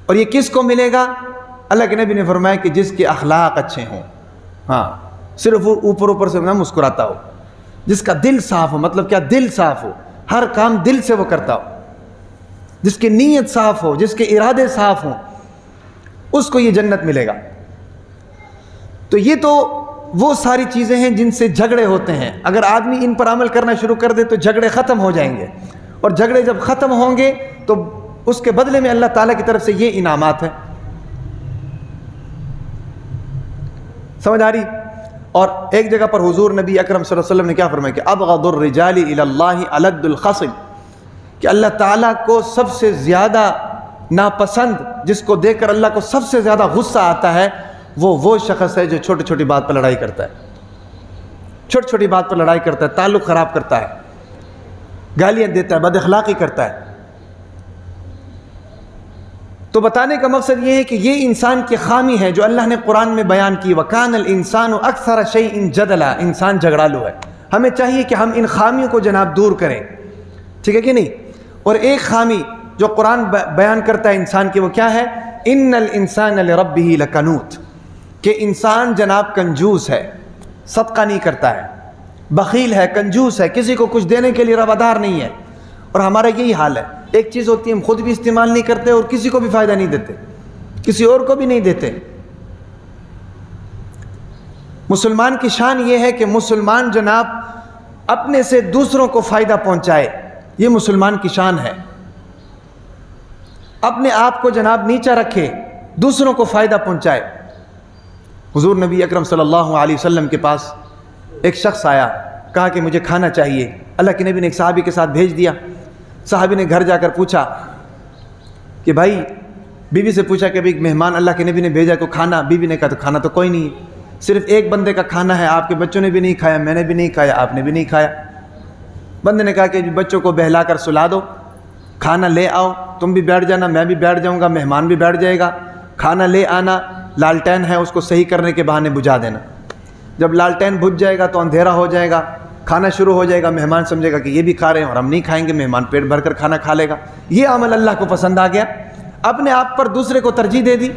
اور یہ کس کو ملے گا؟ اللہ کے نبی نے فرمایا کہ جس کے اخلاق اچھے ہوں، ہاں، صرف اوپر سے نہ مسکراتا ہو، جس کا دل صاف ہو، مطلب کیا؟ دل صاف ہو، ہر کام دل سے وہ کرتا ہو، جس کی نیت صاف ہو، جس کے ارادے صاف ہوں، اس کو یہ جنت ملے گا۔ تو یہ تو وہ ساری چیزیں ہیں جن سے جھگڑے ہوتے ہیں، اگر آدمی ان پر عمل کرنا شروع کر دے تو جھگڑے ختم ہو جائیں گے، اور جھگڑے جب ختم ہوں گے تو اس کے بدلے میں اللہ تعالیٰ کی طرف سے یہ انعامات ہیں۔ سمجھ آ رہی؟ اور ایک جگہ پر حضور نبی اکرم صلی اللہ علیہ وسلم نے کیا فرمایا کہ ابغض الرجال الی اللہ الد الخصم، کہ اللہ تعالیٰ کو سب سے زیادہ ناپسند، جس کو دیکھ کر اللہ کو سب سے زیادہ غصہ آتا ہے، وہ شخص ہے جو چھوٹی چھوٹی بات پر لڑائی کرتا ہے، چھوٹی چھوٹی بات پر لڑائی کرتا ہے، تعلق خراب کرتا ہے، گالیاں دیتا ہے، بد اخلاقی کرتا ہے۔ تو بتانے کا مقصد یہ ہے کہ یہ انسان کی خامی ہے جو اللہ نے قرآن میں بیان کی، وَكَانَ الْإِنسَانُ أَكْثَرَ شَيْءٍ جَدَلًا، انسان جھگڑالو ہے۔ ہمیں چاہیے کہ ہم ان خامیوں کو جناب دور کریں، ٹھیک ہے کہ نہیں؟ اور ایک خامی جو قرآن بیان کرتا ہے انسان کی، وہ کیا ہے؟ إِنَّ الْإِنسَانَ لِرَبِّهِ لَكَنُوتٌ، کہ انسان جناب کنجوس ہے، صدقہ نہیں کرتا ہے، بخیل ہے، کنجوس ہے، کسی کو کچھ دینے کے لیے روادار نہیں ہے۔ اور ہمارا یہی حال ہے، ایک چیز ہوتی ہے ہم خود بھی استعمال نہیں کرتے اور کسی کو بھی فائدہ نہیں دیتے، کسی اور کو بھی نہیں دیتے۔ مسلمان کی شان یہ ہے کہ مسلمان جناب اپنے سے دوسروں کو فائدہ پہنچائے، یہ مسلمان کی شان ہے۔ اپنے آپ کو جناب نیچا رکھے، دوسروں کو فائدہ پہنچائے۔ حضور نبی اکرم صلی اللہ علیہ وسلم کے پاس ایک شخص آیا، کہا کہ مجھے کھانا چاہیے۔ اللہ کے نبی نے ایک صحابی کے ساتھ بھیج دیا۔ صحابی نے گھر جا کر پوچھا کہ بھائی، بیوی سے پوچھا کہ بھائی مہمان اللہ کے نبی نے بھیجا کو کھانا، بیوی نے کہا تو کھانا تو کوئی نہیں ہے، صرف ایک بندے کا کھانا ہے، آپ کے بچوں نے بھی نہیں کھایا، میں نے بھی نہیں کھایا، آپ نے بھی نہیں کھایا۔ بندے نے کہا کہ بچوں کو بہلا کر سلا دو، کھانا لے آؤ، تم بھی بیٹھ جانا، میں بھی بیٹھ جاؤں گا، مہمان بھی بیٹھ جائے گا، کھانا لے آنا، لالٹین ہے اس کو صحیح کرنے کے بہانے بجھا دینا، جب لالٹین بجھ جائے گا تو اندھیرا ہو جائے گا، کھانا شروع ہو جائے گا، مہمان سمجھے گا کہ یہ بھی کھا رہے ہیں اور ہم نہیں کھائیں گے، مہمان پیٹ بھر کر کھانا کھا لے گا۔ یہ عمل اللہ کو پسند آ گیا، اپنے آپ پر دوسرے کو ترجیح دے دی۔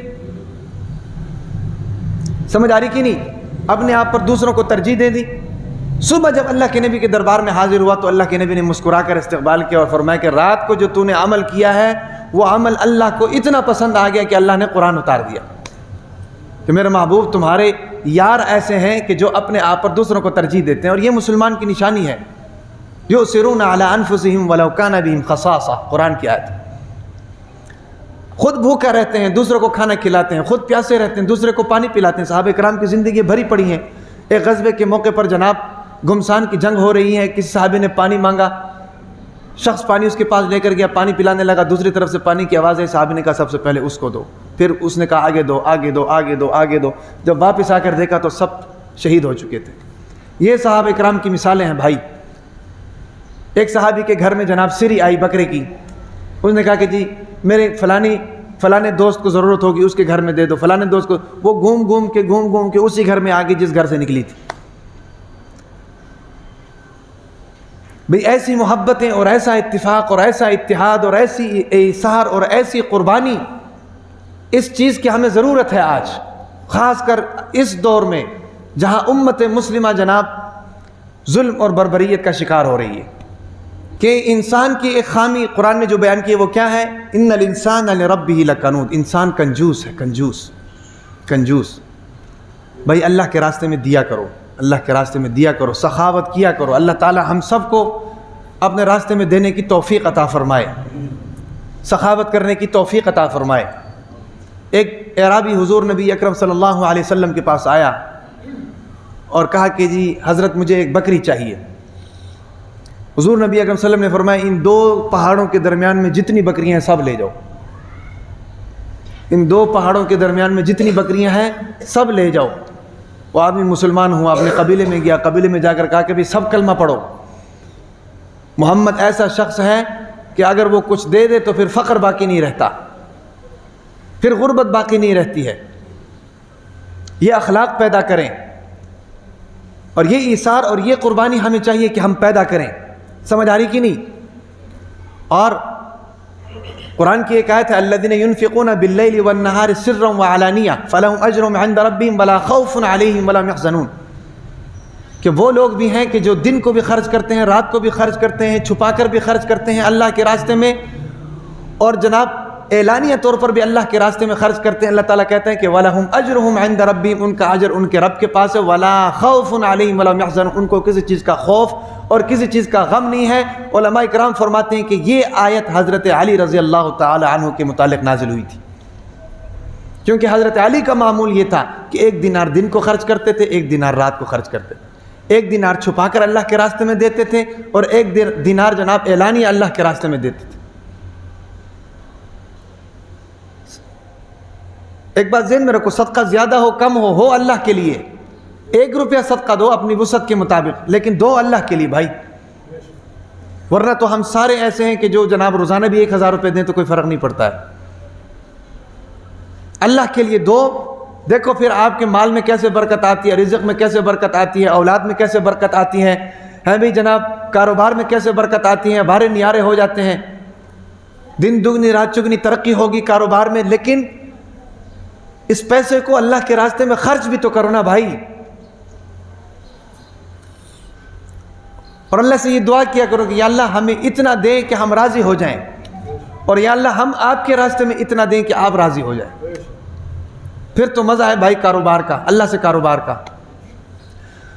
سمجھ آ رہی کہ نہیں؟ اپنے آپ پر دوسروں کو ترجیح دے دی. صبح جب اللہ کے نبی کے دربار میں حاضر ہوا تو اللہ کے نبی نے مسکرا کر استقبال کیا اور فرمایا کہ رات کو جو تو نے عمل کیا ہے وہ عمل اللہ کو اتنا پسند آ گیا کہ اللہ نے قرآن اتار دیا. کہ میرے محبوب تمہارے یار ایسے ہیں کہ جو اپنے آپ پر دوسروں کو ترجیح دیتے ہیں, اور یہ مسلمان کی نشانی ہے. یؤثرون علی انفسہم ولو کان بہم خصاصہ, قرآن کی آیت. خود بھوکا رہتے ہیں, دوسروں کو کھانا کھلاتے ہیں, خود پیاسے رہتے ہیں, دوسرے کو پانی پلاتے ہیں. صحابہ کرام کی زندگی بھری پڑی ہیں. ایک غزوے کے موقع پر جناب گمسان کی جنگ ہو رہی ہے, کسی صحابی نے پانی مانگا, شخص پانی اس کے پاس لے کر گیا, پانی پلانے لگا, دوسری طرف سے پانی کی آواز ہے. صحابی نے کہا سب سے پہلے اس کو دو, پھر اس نے کہا آگے دو, آگے دو, آگے دو, آگے دو. جب واپس آ کر دیکھا تو سب شہید ہو چکے تھے. یہ صحابہ کرام کی مثالیں ہیں بھائی. ایک صحابی کے گھر میں جناب سری آئی بکرے کی, اس نے کہا کہ جی میرے فلانے دوست کو ضرورت ہوگی, اس کے گھر میں دے دو, فلانے دوست کو. وہ گھوم گھوم کے اسی گھر میں آ گئی جس گھر سے نکلی تھی. بھئی ایسی محبتیں اور ایسا اتفاق اور ایسا اتحاد اور ایسی ایثار اور ایسی قربانی, اس چیز کی ہمیں ضرورت ہے آج, خاص کر اس دور میں جہاں امت مسلمہ جناب ظلم اور بربریت کا شکار ہو رہی ہے. کہ انسان کی ایک خامی قرآن نے جو بیان کی ہے وہ کیا ہے؟ ان الانسان لربہ لکنود, انسان کنجوس ہے, کنجوس. بھائی اللہ کے راستے میں دیا کرو, اللہ کے راستے میں دیا کرو, سخاوت کیا کرو. اللہ تعالی ہم سب کو اپنے راستے میں دینے کی توفیق عطا فرمائے, سخاوت کرنے کی توفیق عطا فرمائے. ایک اعرابی حضور نبی اکرم صلی اللہ علیہ وسلم کے پاس آیا اور کہا کہ جی حضرت مجھے ایک بکری چاہیے. حضور نبی اکرم صلی اللہ علیہ وسلم نے فرمایا ان دو پہاڑوں کے درمیان میں جتنی بکریاں ہیں سب لے جاؤ. ان دو پہاڑوں کے درمیان میں جتنی بکریاں ہیں سب لے جاؤ. وہ آدمی مسلمان ہوا, اپنے قبیلے میں گیا, قبیلے میں جا کر کہا کہ بھی سب کلمہ پڑھو. محمد ایسا شخص ہے کہ اگر وہ کچھ دے دے تو پھر فقر باقی نہیں رہتا, پھر غربت باقی نہیں رہتی ہے. یہ اخلاق پیدا کریں, اور یہ ایثار اور یہ قربانی ہمیں چاہیے کہ ہم پیدا کریں. سمجھ آ رہی کہ نہیں؟ اور قرآن کی ایک آیت ہے الذین ينفقون باللیل والنہار سرا وعلانیہ فلہم اجرہم عند ربہم ولا خوف علیہم ولا هم يحزنون. کہ وہ لوگ بھی ہیں کہ جو دن کو بھی خرچ کرتے ہیں, رات کو بھی خرچ کرتے ہیں, چھپا کر بھی خرچ کرتے ہیں اللہ کے راستے میں, اور جناب اعلانیہ طور پر بھی اللہ کے راستے میں خرچ کرتے ہیں. اللہ تعالیٰ کہتے ہیں کہ وَلَهُمْ أَجْرُهُمْ عِنْدَ رَبِّهِمْ, ان کا اجر ان کے رب کے پاس ہے. وَلَا خَوْفٌ عَلَيْهِمْ وَلَا هُمْ يَحْزَنُونَ, ان کو کسی چیز کا خوف اور کسی چیز کا غم نہیں ہے. علماء کرام فرماتے ہیں کہ یہ آیت حضرت علی رضی اللہ تعالی عنہ کے متعلق نازل ہوئی تھی, کیونکہ حضرت علی کا معمول یہ تھا کہ ایک دینار دن کو خرچ کرتے تھے, ایک دینار رات کو خرچ کرتے تھے, ایک دینار چھپا کر اللہ کے راستے میں دیتے تھے, اور ایک دینار جناب اعلانیہ اللہ کے راستے میں دیتے تھے. ایک بات ذہن میں رکھو, صدقہ زیادہ ہو کم ہو اللہ کے لیے. 1 روپیہ صدقہ دو اپنی وسعت کے مطابق, لیکن دو اللہ کے لیے بھائی. ورنہ تو ہم سارے ایسے ہیں کہ جو جناب روزانہ بھی 1000 روپے دیں تو کوئی فرق نہیں پڑتا ہے. اللہ کے لیے دو, دیکھو پھر آپ کے مال میں کیسے برکت آتی ہے, رزق میں کیسے برکت آتی ہے, اولاد میں کیسے برکت آتی ہے بھائی جناب, کاروبار میں کیسے برکت آتی ہے, بھارے نیارے ہو جاتے ہیں, دن دگنی رات چگنی ترقی ہوگی کاروبار میں. لیکن اس پیسے کو اللہ کے راستے میں خرچ بھی تو کرو نا بھائی. اور اللہ سے یہ دعا کیا کرو کہ یا اللہ ہمیں اتنا دیں کہ ہم راضی ہو جائیں, اور یا اللہ ہم آپ کے راستے میں اتنا دیں کہ آپ راضی ہو جائیں. پھر تو مزہ ہے بھائی کاروبار کا, اللہ سے کاروبار کا.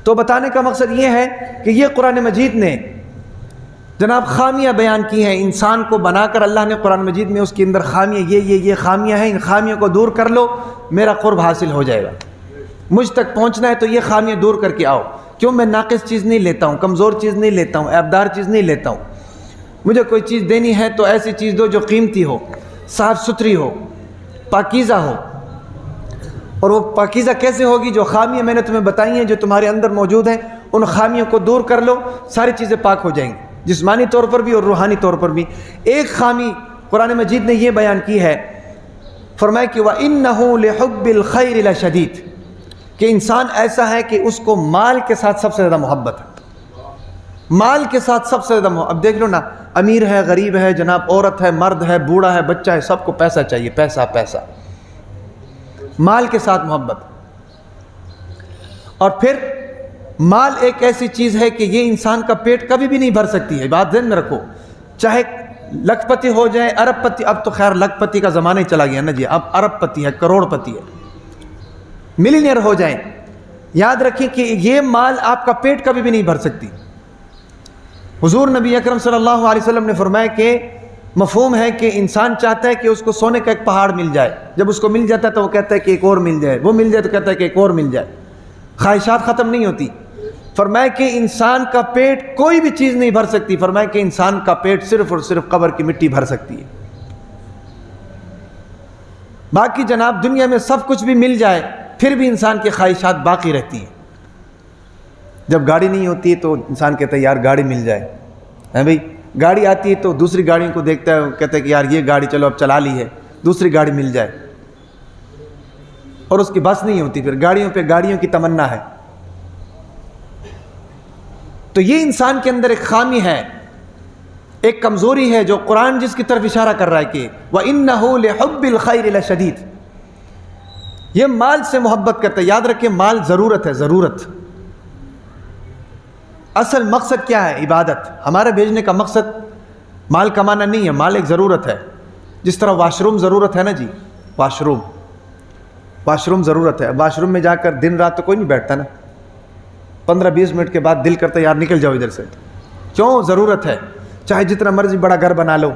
تو بتانے کا مقصد یہ ہے کہ یہ قرآن مجید نے جناب خامیاں بیان کی ہیں انسان کو بنا کر. اللہ نے قرآن مجید میں اس کے اندر خامیاں یہ خامیاں ہیں, ان خامیوں کو دور کر لو, میرا قرب حاصل ہو جائے گا. مجھ تک پہنچنا ہے تو یہ خامیاں دور کر کے آؤ. کیوں؟ میں ناقص چیز نہیں لیتا ہوں, کمزور چیز نہیں لیتا ہوں, عیبدار چیز نہیں لیتا ہوں. مجھے کوئی چیز دینی ہے تو ایسی چیز دو جو قیمتی ہو, صاف ستھری ہو, پاکیزہ ہو. اور وہ پاکیزہ کیسے ہوگی؟ جو خامیاں میں نے تمہیں بتائی ہیں جو تمہارے اندر موجود ہیں, ان خامیوں کو دور کر لو, ساری چیزیں پاک ہو جائیں گی, جسمانی طور پر بھی اور روحانی طور پر بھی. ایک خامی قرآن مجید نے یہ بیان کی ہے, فرمایا کہ وَإِنَّهُ لِحُبِّ الْخَيْرِ لَشَدِيدٌ, کہ انسان ایسا ہے کہ اس کو مال کے ساتھ سب سے زیادہ محبت ہے. مال کے ساتھ سب سے زیادہ اب دیکھ لو نا, امیر ہے, غریب ہے, جناب عورت ہے, مرد ہے, بوڑھا ہے, بچہ ہے, سب کو پیسہ چاہیے, پیسہ. مال کے ساتھ محبت. اور پھر مال ایک ایسی چیز ہے کہ یہ انسان کا پیٹ کبھی بھی نہیں بھر سکتی ہے، بات ذہن میں رکھو، چاہے لکھ پتی ہو جائے، ارب پتی، اب تو خیر لکھ پتی کا زمانہ ہی چلا گیا نا جی، اب ارب پتی ہے، کروڑ پتی ہے، ملینئر ہو جائیں، یاد رکھیں کہ یہ مال آپ کا پیٹ کبھی بھی نہیں بھر سکتی۔ حضور نبی اکرم صلی اللہ علیہ وسلم نے فرمایا کہ مفہوم ہے کہ انسان چاہتا ہے کہ اس کو سونے کا ایک پہاڑ مل جائے، جب اس کو مل جاتا ہے تو وہ کہتا ہے کہ ایک اور مل جائے، وہ مل جائے تو کہتا ہے کہ ایک اور مل جائے، خواہشات ختم نہیں ہوتی۔ فرمایا کہ انسان کا پیٹ کوئی بھی چیز نہیں بھر سکتی، فرمایا کہ انسان کا پیٹ صرف اور صرف قبر کی مٹی بھر سکتی ہے۔ باقی جناب دنیا میں سب کچھ بھی مل جائے پھر بھی انسان کی خواہشات باقی رہتی ہیں۔ جب گاڑی نہیں ہوتی ہے تو انسان کہتا ہے یار گاڑی مل جائے، ہے بھئی، گاڑی آتی ہے تو دوسری گاڑیوں کو دیکھتا ہے، کہتا ہے کہ یار یہ گاڑی چلو اب چلا لی ہے، دوسری گاڑی مل جائے، اور اس کی بس نہیں ہوتی، پھر گاڑیوں پہ گاڑیوں کی تمنا ہے۔ تو یہ انسان کے اندر ایک خامی ہے، ایک کمزوری ہے جو قرآن جس کی طرف اشارہ کر رہا ہے کہ وَإِنَّهُ لِحُبِّ الْخَيْرِ لَشَدِيدٌ، یہ مال سے محبت کرتا ہے۔ یاد رکھیں مال ضرورت ہے، ضرورت۔ اصل مقصد کیا ہے؟ عبادت۔ ہمارے بھیجنے کا مقصد مال کمانا نہیں ہے، مال ایک ضرورت ہے۔ جس طرح واش روم ضرورت ہے نا جی، واش روم ضرورت ہے۔ واش روم میں جا کر دن رات تو کوئی نہیں بیٹھتا نا، 15-20 منٹ کے بعد دل کرتا ہے یار نکل جاؤ ادھر سے، کیوں؟ ضرورت ہے۔ چاہے جتنا مرضی بڑا گھر بنا لو،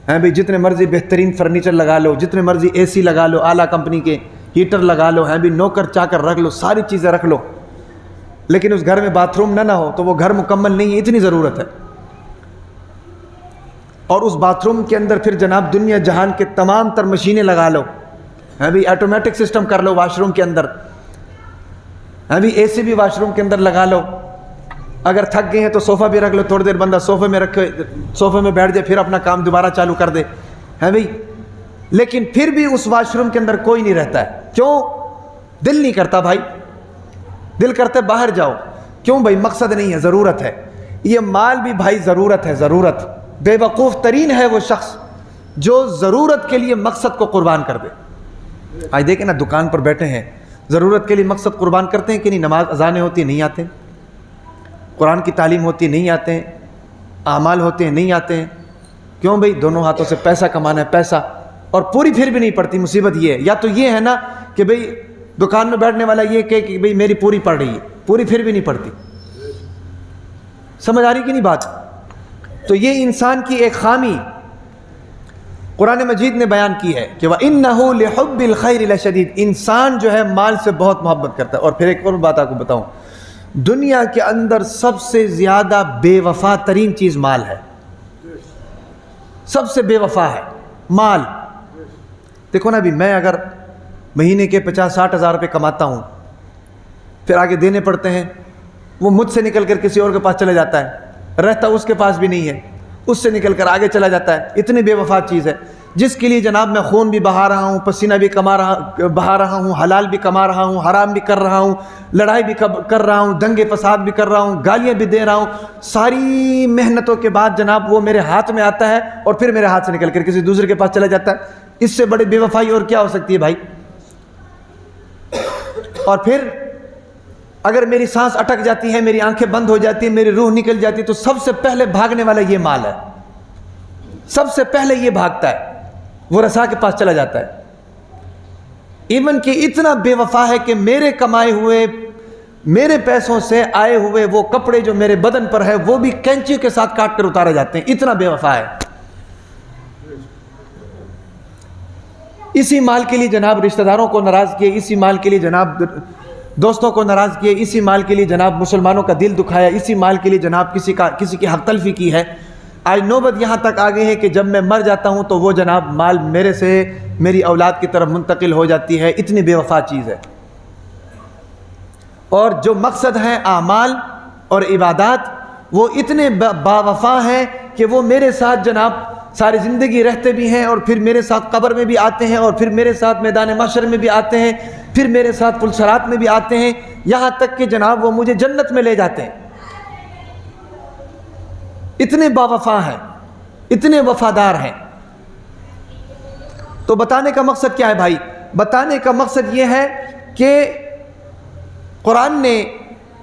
ہیں بھئی، جتنے مرضی بہترین فرنیچر لگا لو، جتنے مرضی اے سی لگا لو، اعلیٰ کمپنی کے ہیٹر لگا لو، ہیں بھی نوکر چاکر رکھ لو، ساری چیزیں رکھ لو، لیکن اس گھر میں باتھ روم نہ ہو تو وہ گھر مکمل نہیں ہے، اتنی ضرورت ہے۔ اور اس باتھ روم کے اندر پھر جناب دنیا جہان کے تمام تر مشینیں لگا لو، ہیں بھی آٹومیٹک سسٹم کر لو واش روم کے اندر، ہیں بھی اے سی بھی واش روم کے اندر لگا لو، اگر تھک گئے ہیں تو صوفہ بھی رکھ لو، تھوڑی دیر بندہ صوفے میں رکھے، صوفے میں بیٹھ جائے، پھر اپنا کام دوبارہ چالو کر دے، ہیں بھئی، لیکن پھر بھی اس واش روم کے اندر کوئی نہیں رہتا ہے، کیوں؟ دل نہیں کرتا بھائی، دل کرتے باہر جاؤ، کیوں بھائی؟ مقصد نہیں ہے، ضرورت ہے۔ یہ مال بھی بھائی ضرورت ہے، ضرورت۔ بے وقوف ترین ہے وہ شخص جو ضرورت کے لیے مقصد کو قربان کر دے۔ آج دیکھیں نا دکان پر بیٹھے ہیں، ضرورت کے لیے مقصد قربان کرتے ہیں کہ نہیں؟ نماز اذانیں ہوتی ہیں نہیں آتے ہیں، قرآن کی تعلیم ہوتی ہے نہیں آتے ہیں، اعمال ہوتے ہیں نہیں آتے ہیں، کیوں بھئی؟ دونوں ہاتھوں سے پیسہ کمانا ہے، پیسہ، اور پوری پھر بھی نہیں پڑتی۔ مصیبت یہ ہے، یا تو یہ ہے نا کہ بھئی دکان میں بیٹھنے والا یہ کہ بھئی میری پوری پڑ رہی ہے، پوری پھر بھی نہیں پڑتی۔ سمجھ آ رہی کہ نہیں بات؟ تو یہ انسان کی ایک خامی قرآن مجید نے بیان کی ہے کہ وَإِنَّهُ لِحُبِّ الْخَيْرِ لَشَدِيدٌ، انسان جو ہے مال سے بہت محبت کرتا ہے۔ اور پھر ایک اور بات آپ کو بتاؤں، دنیا کے اندر سب سے زیادہ بے وفا ترین چیز مال ہے، سب سے بے وفا ہے مال۔ دیکھو نا ابھی میں اگر مہینے کے 50-60 ہزار روپے کماتا ہوں، پھر آگے دینے پڑتے ہیں، وہ مجھ سے نکل کر کسی اور کے پاس چلا جاتا ہے، رہتا اس کے پاس بھی نہیں ہے، اس سے نکل کر آگے چلا جاتا ہے۔ اتنی بے وفا چیز ہے جس کے لیے جناب میں خون بھی بہا رہا ہوں، پسینہ بھی بہا رہا ہوں، حلال بھی کما رہا ہوں، حرام بھی کر رہا ہوں، لڑائی بھی کر رہا ہوں، دنگے فساد بھی کر رہا ہوں، گالیاں بھی دے رہا ہوں، ساری محنتوں کے بعد جناب وہ میرے ہاتھ میں آتا ہے اور پھر میرے ہاتھ سے نکل کر کسی دوسرے کے پاس چلا جاتا ہے۔ اس سے بڑی بے وفائی اور کیا ہو سکتی ہے بھائی؟ اور پھر اگر میری سانس اٹک جاتی ہے، میری آنکھیں بند ہو جاتی ہیں، میری روح نکل جاتی ہے، تو سب سے پہلے بھاگنے والا یہ مال ہے، سب سے پہلے یہ بھاگتا ہے، وہ رسا کے پاس چلا جاتا ہے۔ ایون کہ اتنا بے وفا ہے کہ میرے کمائے ہوئے، میرے پیسوں سے آئے ہوئے وہ کپڑے جو میرے بدن پر ہے وہ بھی کینچی کے ساتھ کاٹ کر اتارے جاتے ہیں، اتنا بے وفا ہے۔ اسی مال کے لیے جناب رشتہ داروں کو ناراض کیے، اسی مال کے لیے جناب دوستوں کو ناراض کیے، اسی مال کے لیے جناب مسلمانوں کا دل دکھایا، اسی مال کے لیے جناب کسی کی حق تلفی کی ہے۔ آج نوبت یہاں تک آ گئی ہے کہ جب میں مر جاتا ہوں تو وہ جناب مال میرے سے میری اولاد کی طرف منتقل ہو جاتی ہے، اتنی بے وفا چیز ہے۔ اور جو مقصد ہے اعمال اور عبادات وہ اتنے با وفا ہیں کہ وہ میرے ساتھ جناب ساری زندگی رہتے بھی ہیں، اور پھر میرے ساتھ قبر میں بھی آتے ہیں، اور پھر میرے ساتھ میدان محشر میں بھی آتے ہیں، پھر میرے ساتھ پل صراط میں بھی آتے ہیں، یہاں تک کہ جناب وہ مجھے جنت میں لے جاتے ہیں۔ اتنے با وفا ہیں، اتنے وفادار ہیں۔ تو بتانے کا مقصد کیا ہے بھائی؟ بتانے کا مقصد یہ ہے کہ قرآن نے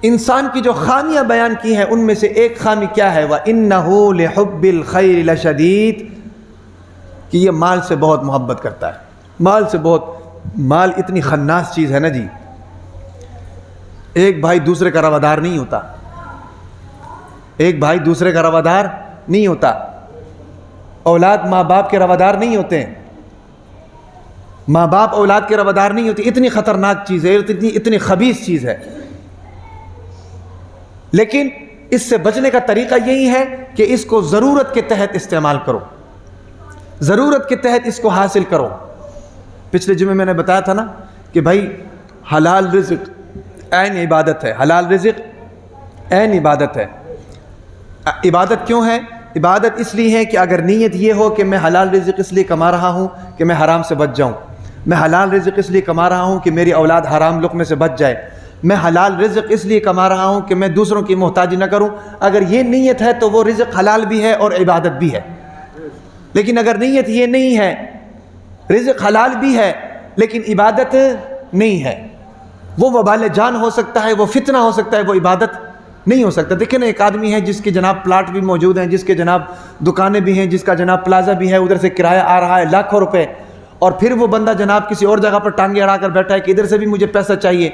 انسان کی جو خامیاں بیان کی ہیں ان میں سے ایک خامی کیا ہے؟ وَإِنَّهُ لِحُبِّ الْخَيْرِ لَشَدِيدٌ، کہ یہ مال سے بہت محبت کرتا ہے۔ مال اتنی خناس چیز ہے نا جی، ایک بھائی دوسرے کا روادار نہیں ہوتا، ایک بھائی دوسرے کا روادار نہیں ہوتا، اولاد ماں باپ کے روادار نہیں ہوتے ہیں، ماں باپ اولاد کے روادار نہیں ہوتے۔ اتنی خطرناک چیز ہے، اتنی خبیث چیز ہے۔ لیکن اس سے بچنے کا طریقہ یہی ہے کہ اس کو ضرورت کے تحت استعمال کرو، ضرورت کے تحت اس کو حاصل کرو۔ پچھلے جمعے میں نے بتایا تھا نا کہ بھائی حلال رزق عین عبادت ہے، حلال رزق عین عبادت ہے۔ عبادت کیوں ہے؟ عبادت اس لیے ہے کہ اگر نیت یہ ہو کہ میں حلال رزق اس لیے کما رہا ہوں کہ میں حرام سے بچ جاؤں، میں حلال رزق اس لیے کما رہا ہوں کہ میری اولاد حرام لقمے سے بچ جائے، میں حلال رزق اس لیے کما رہا ہوں کہ میں دوسروں کی محتاجی نہ کروں، اگر یہ نیت ہے تو وہ رزق حلال بھی ہے اور عبادت بھی ہے۔ لیکن اگر نیت یہ نہیں ہے، رزق حلال بھی ہے لیکن عبادت نہیں ہے، وہ وبال جان ہو سکتا ہے، وہ فتنہ ہو سکتا ہے، وہ عبادت نہیں ہو سکتا۔ دیکھیں نا، ایک آدمی ہے جس کے جناب پلاٹ بھی موجود ہیں، جس کے جناب دکانیں بھی ہیں، جس کا جناب پلازا بھی ہے، ادھر سے کرایہ آ رہا ہے لاکھوں روپے، اور پھر وہ بندہ جناب کسی اور جگہ پر ٹانگیں اڑا کر بیٹھا ہے کہ ادھر سے بھی مجھے پیسہ چاہیے،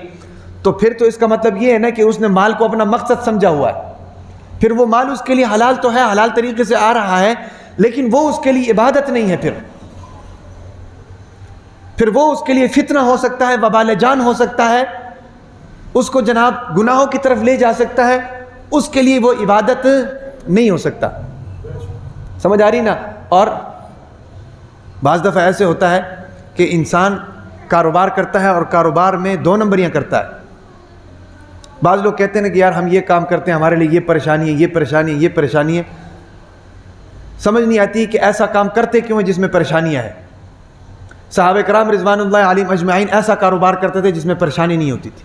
تو پھر تو اس کا مطلب یہ ہے نا کہ اس نے مال کو اپنا مقصد سمجھا ہوا ہے۔ پھر وہ مال اس کے لیے حلال تو ہے، حلال طریقے سے آ رہا ہے، لیکن وہ اس کے لیے عبادت نہیں ہے۔ پھر وہ اس کے لیے فتنہ ہو سکتا ہے، وبال جان ہو سکتا ہے، اس کو جناب گناہوں کی طرف لے جا سکتا ہے، اس کے لیے وہ عبادت نہیں ہو سکتا۔ سمجھ آ رہی نا؟ اور بعض دفعہ ایسے ہوتا ہے کہ انسان کاروبار کرتا ہے اور کاروبار میں 2 نمبریاں کرتا ہے۔ بعض لوگ کہتے ہیں کہ یار ہم یہ کام کرتے ہیں، ہمارے لیے یہ پریشانی ہے، یہ پریشانی ہے، یہ پریشانی ہے۔ سمجھ نہیں آتی کہ ایسا کام کرتے کیوں ہیں جس میں پریشانیاں ہیں۔ صحابہ کرام رضوان اللہ علیہم اجمعین ایسا کاروبار کرتے تھے جس میں پریشانی نہیں ہوتی تھی۔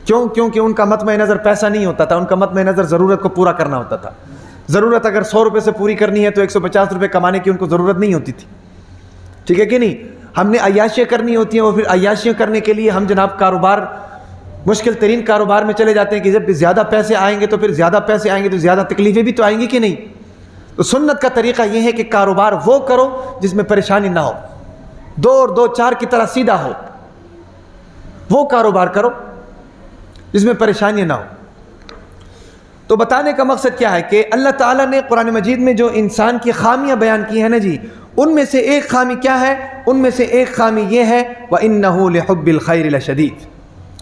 کیوں؟ کیونکہ ان کا مطمع نظر پیسہ نہیں ہوتا تھا، ان کا مطمع نظر ضرورت کو پورا کرنا ہوتا تھا۔ ضرورت اگر 100 روپے سے پوری کرنی ہے تو 150 روپے کمانے کی ان کو ضرورت نہیں ہوتی تھی، ٹھیک ہے کہ نہیں؟ ہم نے عیاشیاں کرنی ہوتی ہیں، اور پھر عیاشیاں کرنے کے لیے ہم جناب کاروبار، مشکل ترین کاروبار میں چلے جاتے ہیں کہ جب زیادہ پیسے آئیں گے تو پھر زیادہ پیسے آئیں گے تو زیادہ تکلیفیں بھی تو آئیں گی کہ نہیں؟ تو سنت کا طریقہ یہ ہے کہ کاروبار وہ کرو جس میں پریشانی نہ ہو، 2 اور 2 4 کی طرح سیدھا ہو، وہ کاروبار کرو جس میں پریشانی نہ ہو۔ تو بتانے کا مقصد کیا ہے کہ اللہ تعالیٰ نے قرآن مجید میں جو انسان کی خامیاں بیان کی ہیں نا جی، ان میں سے ایک خامی کیا ہے؟ ان میں سے ایک خامی یہ ہے وَإِنَّهُ لِحُبِّ الْخَيْرِ لَشَدِيدٌ۔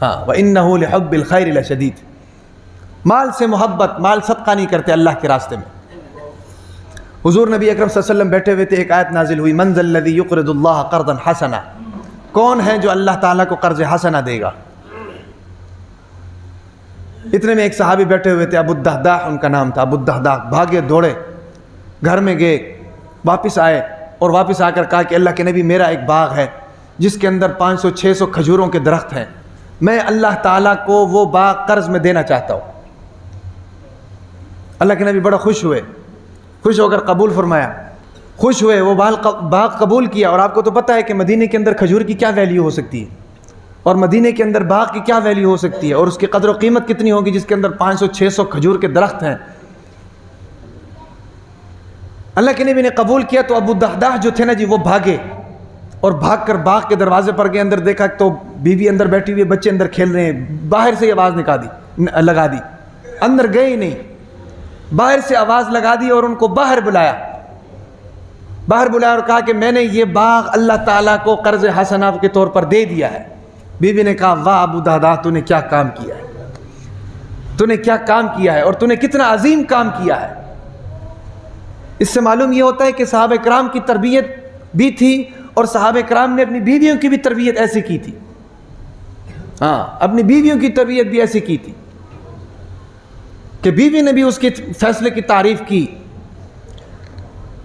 وَإِنَّهُ لِحُبِّ الْخَيْرِ لَشَدِيدٌ، مال سے محبت، مال صدقہ نہیں کرتے اللہ کے راستے میں۔ حضور نبی اکرم صلی اللہ علیہ وسلم بیٹھے ہوئے تھے، ایک آیت نازل ہوئی، مَنْ ذَا الَّذِي يُقْرِضُ اللَّهَ قَرْضًا حَسَنًا، کون ہے جو اللہ تعالیٰ کو قرض حسنہ دے گا؟ اتنے میں ایک صحابی بیٹھے ہوئے تھے، ابو الدہداہ ان کا نام تھا۔ ابو الدہداہ بھاگے دوڑے، گھر میں گئے، واپس آئے اور واپس آ کر کہا کہ اللہ کے نبی، میرا ایک باغ ہے جس کے اندر 500-600 کھجوروں کے درخت ہیں، میں اللہ تعالیٰ کو وہ باغ قرض میں دینا چاہتا ہوں۔ اللہ کے نبی بڑا خوش ہوئے، خوش ہو کر قبول فرمایا، خوش ہوئے، وہ باغ قبول کیا۔ اور آپ کو تو پتہ ہے کہ مدینے کے اندر کھجور کی کیا ویلیو ہو سکتی ہے، اور مدینے کے اندر باغ کی کیا ویلیو ہو سکتی ہے، اور اس کی قدر و قیمت کتنی ہوگی جس کے اندر 500-600 کھجور کے درخت ہیں۔ اللہ کے نبی نے قبول کیا تو ابو الدہداہ جو تھے نا جی، وہ بھاگے اور بھاگ کر باغ کے دروازے پر گئے، اندر دیکھا تو بیوی اندر بیٹھی ہوئی، بچے اندر کھیل رہے ہیں، باہر سے آواز لگا دی، اندر گئے ہی نہیں، باہر سے آواز لگا دی اور ان کو باہر بلایا اور کہا کہ میں نے یہ باغ اللہ تعالیٰ کو قرض حسنہ کے طور پر دے دیا ہے۔ بیوی نے کہا، واہ ابو الدہداہ، تو نے کیا کام کیا ہے، تو نے کیا کام کیا ہے، اور تو نے کتنا عظیم کام کیا ہے۔ اس سے معلوم یہ ہوتا ہے کہ صحابہ کرام کی تربیت بھی تھی، اور صحابہ کرام نے اپنی بیویوں کی بھی تربیت ایسی کی تھی، اپنی بیویوں کی تربیت بھی ایسی کی تھی کہ بیوی نے بھی اس کے فیصلے کی تعریف کی۔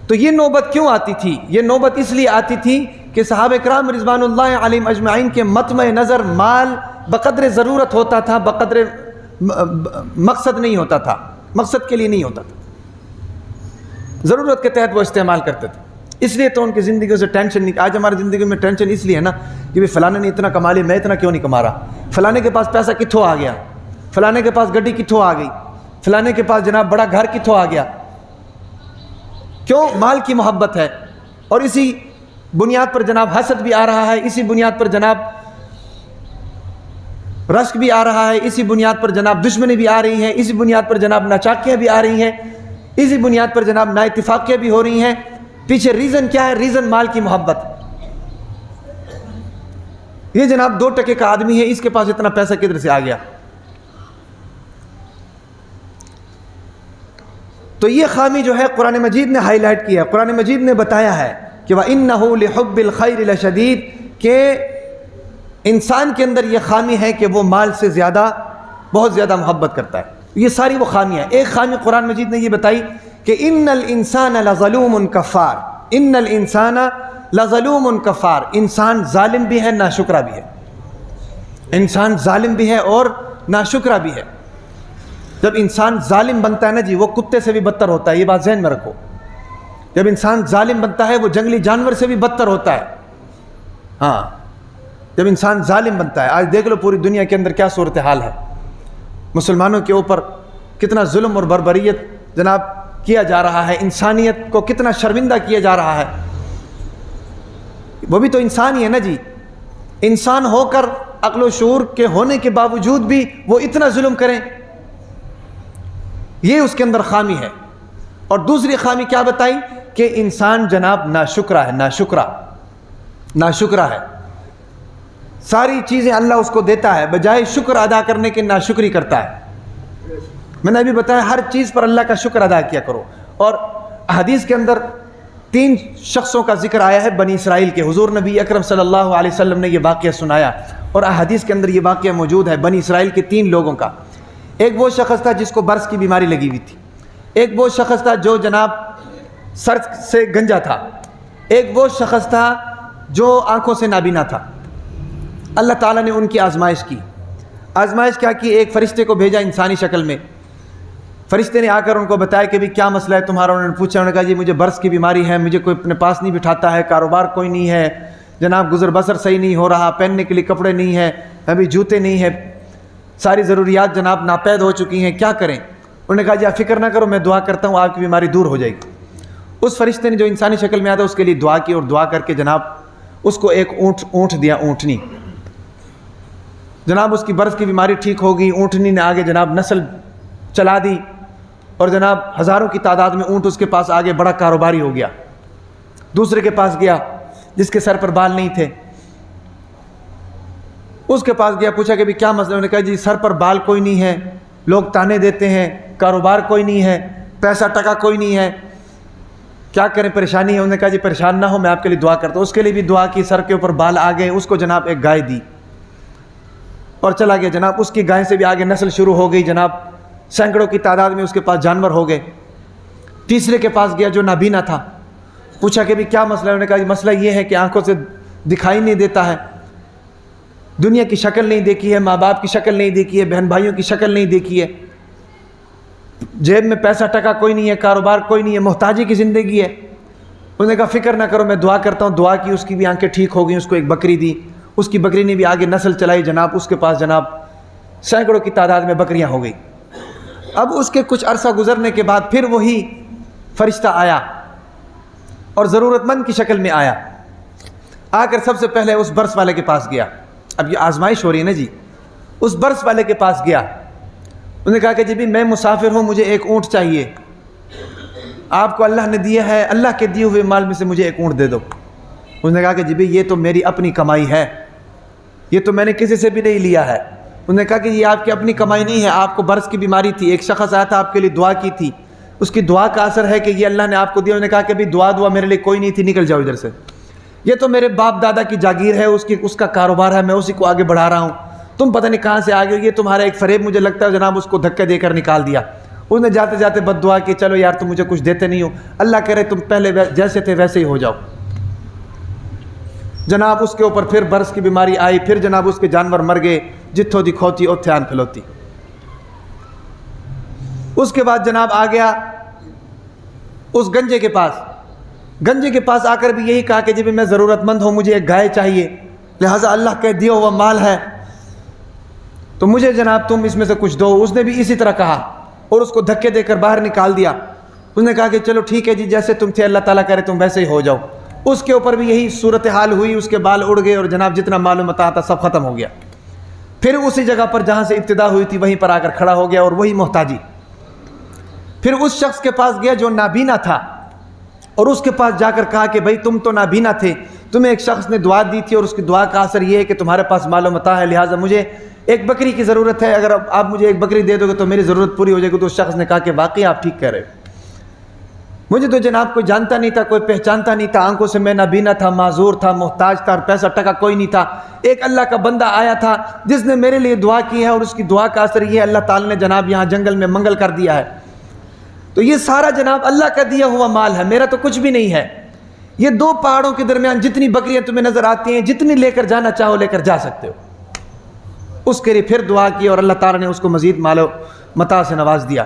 تو یہ نوبت کیوں آتی تھی؟ یہ نوبت اس لیے آتی تھی کہ صحابہ کرام رضوان اللہ علیہم اجمعین کے مطمع نظر مال بقدر ضرورت ہوتا تھا، بقدر مقصد نہیں ہوتا تھا، مقصد کے لیے نہیں ہوتا تھا، ضرورت کے تحت وہ استعمال کرتے تھے۔ اس لیے تو ان کی زندگیوں سے ٹینشن نہیں. آج ہماری زندگی میں ٹینشن اس لیے ہے نا کہ فلانے نے اتنا کما لیا، میں اتنا کیوں نہیں کما رہا، فلانے کے پاس پیسہ کتھوں آ گیا، فلانے کے پاس گڈی کتھوں آ گئی، فلانے کے پاس جناب بڑا گھر کتھوں آ گیا. کیوں؟ مال کی محبت ہے. اور اسی بنیاد پر جناب حسد بھی آ رہا ہے، اسی بنیاد پر جناب رشک بھی آ رہا ہے، اسی بنیاد پر جناب دشمنی بھی آ رہی ہیں، اسی بنیاد پر جناب ناچاکیاں بھی آ رہی ہیں، اسی بنیاد پر جناب نا اتفاقیاں بھی ہو رہی ہیں. پیچھے ریزن کیا ہے؟ ریزن مال کی محبت. یہ جناب 2 ٹکے کا آدمی ہے، اس کے پاس اتنا پیسہ کدھر سے آ گیا؟ تو یہ خامی جو ہے قرآن مجید نے ہائی لائٹ کیا ہے. قرآن مجید نے بتایا ہے کہ وَإِنَّهُ لِحُبِّ الْخَيْرِ لَشَدِيدٌ کہ انسان کے اندر یہ خامی ہے کہ وہ مال سے بہت زیادہ محبت کرتا ہے. یہ ساری وہ خامیاں ہیں. ایک خامی قرآن مجید نے یہ بتائی کہ إِنَّ الْإِنسَانَ لَظَلُومٌ كَفَّارٌ. إِنَّ الْإِنسَانَ لَظَلُومٌ كَفَّارٌ. انسان ظالم بھی ہے، ناشکرا بھی ہے. انسان ظالم بھی ہے اور ناشکرا بھی ہے. جب انسان ظالم بنتا ہے نا جی، وہ کتے سے بھی بدتر ہوتا ہے. یہ بات ذہن میں رکھو. جب انسان ظالم بنتا ہے وہ جنگلی جانور سے بھی بدتر ہوتا ہے. ہاں، جب انسان ظالم بنتا ہے. آج دیکھ لو پوری دنیا کے اندر کیا صورتحال ہے. مسلمانوں کے اوپر کتنا ظلم اور بربریت جناب کیا جا رہا ہے، انسانیت کو کتنا شرمندہ کیا جا رہا ہے. وہ بھی تو انسان ہی ہے نا جی. انسان ہو کر عقل و شعور کے ہونے کے باوجود بھی وہ اتنا ظلم کریں، یہ اس کے اندر خامی ہے. اور دوسری خامی کیا بتائی کہ انسان جناب ناشکرا ہے. ناشکرا ہے. ساری چیزیں اللہ اس کو دیتا ہے، بجائے شکر ادا کرنے کے ناشکری کرتا ہے. میں نے ابھی بتایا ہر چیز پر اللہ کا شکر ادا کیا کرو. اور حدیث کے اندر 3 شخصوں کا ذکر آیا ہے بنی اسرائیل کے. حضور نبی اکرم صلی اللہ علیہ وسلم نے یہ واقعہ سنایا اور احادیث کے اندر یہ واقعہ موجود ہے بنی اسرائیل کے 3 لوگوں کا. ایک وہ شخص تھا جس کو برس کی بیماری لگی ہوئی تھی. ایک وہ شخص تھا جو جناب سر سے گنجا تھا. ایک وہ شخص تھا جو آنکھوں سے نابینا تھا. اللہ تعالیٰ نے ان کی آزمائش کی. آزمائش کیا کی؟ ایک فرشتے کو بھیجا انسانی شکل میں. فرشتے نے آ کر ان کو بتایا کہ بھی کیا مسئلہ ہے تمہارا. انہوں نے پوچھا، انہوں نے کہا جی مجھے برس کی بیماری ہے، مجھے کوئی اپنے پاس نہیں بٹھاتا ہے، کاروبار کوئی نہیں ہے جناب، گزر بسر صحیح نہیں ہو رہا، پہننے کے لیے کپڑے نہیں ہیں، ابھی جوتے نہیں ہیں، ساری ضروریات جناب ناپید ہو چکی ہیں، کیا کریں؟ انہوں نے کہا جی آپ فکر نہ کرو، میں دعا کرتا ہوں آپ کی بیماری دور ہو جائے گی. اس فرشتے نے جو انسانی شکل میں آیا تھا اس کے لیے دعا کی اور دعا کر کے جناب اس کو ایک اونٹ دیا، اونٹنی. جناب اس کی برس کی بیماری ٹھیک ہوگی. اونٹنی نے آگے جناب نسل چلا دی اور جناب ہزاروں کی تعداد میں اونٹ اس کے پاس آگے بڑا کاروباری ہو گیا. دوسرے کے پاس گیا جس کے سر پر بال نہیں تھے. اس کے پاس گیا، پوچھا کہ بھی کیا مسئلہ؟ انہوں نے کہا جی سر پر بال کوئی نہیں ہے، لوگ تانے دیتے ہیں، کاروبار کوئی نہیں ہے، پیسہ ٹکا کوئی نہیں ہے، کیا کریں، پریشانی ہے. انہوں نے کہا جی پریشان نہ ہو، میں آپ کے لیے دعا کرتا ہوں. اس کے لیے بھی دعا کی. سر کے اوپر بال آ گئے. اس کو جناب ایک گائے دی اور چلا گیا. جناب اس کی گائے سے بھی آگے نسل شروع ہو گئی. جناب سینکڑوں کی تعداد میں اس کے پاس جانور ہو گئے. تیسرے کے پاس گیا جو نابینا تھا. پوچھا کہ بھی کیا مسئلہ؟ انہوں نے کہا جی مسئلہ یہ ہے کہ آنکھوں سے دکھائی نہیں دیتا ہے، دنیا کی شکل نہیں دیکھی ہے، ماں باپ کی شکل نہیں دیکھی ہے، بہن بھائیوں کی شکل نہیں دیکھی ہے، جیب میں پیسہ ٹکا کوئی نہیں ہے، کاروبار کوئی نہیں ہے، محتاجی کی زندگی ہے. انہوں نے کہا فکر نہ کرو، میں دعا کرتا ہوں. دعا کی. اس کی بھی آنکھیں ٹھیک ہو گئیں. اس کو ایک بکری دی. اس کی بکری نے بھی آگے نسل چلائی. جناب اس کے پاس جناب سینکڑوں کی تعداد میں بکریاں ہو گئی. اب اس کے کچھ عرصہ گزرنے کے بعد پھر وہی فرشتہ آیا اور ضرورت مند کی شکل میں آیا. آ کر سب سے پہلے اس برس والے کے پاس گیا. اب یہ آزمائش ہو رہی ہے نا جی. اس برس والے کے پاس گیا. انہوں نے کہا کہ جی بھی میں مسافر ہوں، مجھے ایک اونٹ چاہیے. آپ کو اللہ نے دیا ہے، اللہ کے دیے ہوئے مال میں سے مجھے ایک اونٹ دے دو. انہوں نے کہا کہ جی بھی یہ تو میری اپنی کمائی ہے، یہ تو میں نے کسی سے بھی نہیں لیا ہے. انہوں نے کہا کہ یہ آپ کی اپنی کمائی نہیں ہے، آپ کو برس کی بیماری تھی، ایک شخص آیا تھا آپ کے لیے دعا کی تھی، اس کی دعا کا اثر ہے کہ یہ اللہ نے آپ کو دیا. انہوں نے کہا کہ بھی دعا میرے لیے کوئی نہیں تھی، نکل جاؤ ادھر سے. یہ تو میرے باپ دادا کی جاگیر ہے، اس کا کاروبار ہے، میں اسی کو آگے بڑھا رہا ہوں. تم پتہ نہیں کہاں سے آ گئے، یہ تمہارا ایک فریب مجھے لگتا ہے. جناب اس کو دھکے دے کر نکال دیا. انہوں نے جاتے جاتے بد دعا کی، چلو یار تم مجھے کچھ دیتے نہیں ہو، اللہ کرے تم پہلے جیسے تھے ویسے ہی ہو جاؤ. جناب اس کے اوپر پھر برس کی بیماری آئی. پھر جناب اس کے جانور مر گئے. جتھو دی کھوتی اوتھے آن پھلوتی. اس کے بعد جناب آ گیا اس گنجے کے پاس. گنجے کے پاس آ کر بھی یہی کہا کہ جب میں ضرورت مند ہوں، مجھے ایک گائے چاہیے، لہٰذا اللہ کا دیا ہوا مال ہے تو مجھے جناب تم اس میں سے کچھ دو۔ اس نے بھی اسی طرح کہا اور اس کو دھکے دے کر باہر نکال دیا۔ اس نے کہا کہ چلو ٹھیک ہے جی، جیسے تم تھے اللہ تعالیٰ کرے تم ویسے ہی ہو جاؤ۔ اس کے اوپر بھی یہی صورتحال ہوئی، اس کے بال اڑ گئے اور جناب جتنا مال و متاع تھا سب ختم ہو گیا۔ پھر اسی جگہ پر جہاں سے ابتدا ہوئی تھی وہیں پر آ کر کھڑا ہو گیا اور وہی محتاجی۔ پھر اس شخص کے پاس گیا جو نابینا تھا اور اس کے پاس جا کر کہا کہ بھائی تم تو نابینا تھے، تمہیں ایک شخص نے دعا دی تھی اور اس کی دعا کا اثر یہ ہے کہ تمہارے پاس مال و متاع ہے، لہٰذا مجھے ایک بکری کی ضرورت ہے، اگر آپ مجھے ایک بکری دے دو گے تو میری ضرورت پوری ہو جائے گی۔ تو اس شخص نے کہا کہ واقعی آپ ٹھیک کہہ رہے ہو، مجھے تو جناب کوئی جانتا نہیں تھا، کوئی پہچانتا نہیں تھا، آنکھوں سے میں نابینا تھا، معذور تھا، محتاج تھا اور پیسہ ٹکا کوئی نہیں تھا۔ ایک اللہ کا بندہ آیا تھا جس نے میرے لیے دعا کی ہے اور اس کی دعا کا اثر یہ ہے اللہ تعالیٰ نے جناب یہاں جنگل میں منگل کر دیا ہے۔ تو یہ سارا جناب اللہ کا دیا ہوا مال ہے، میرا تو کچھ بھی نہیں ہے۔ یہ دو پہاڑوں کے درمیان جتنی بکریاں تمہیں نظر آتی ہیں، جتنی لے کر جانا چاہو لے کر جا سکتے ہو۔ اس کے لیے پھر دعا کی اور اللہ تعالیٰ نے اس کو مزید مال و متاع سے نواز دیا۔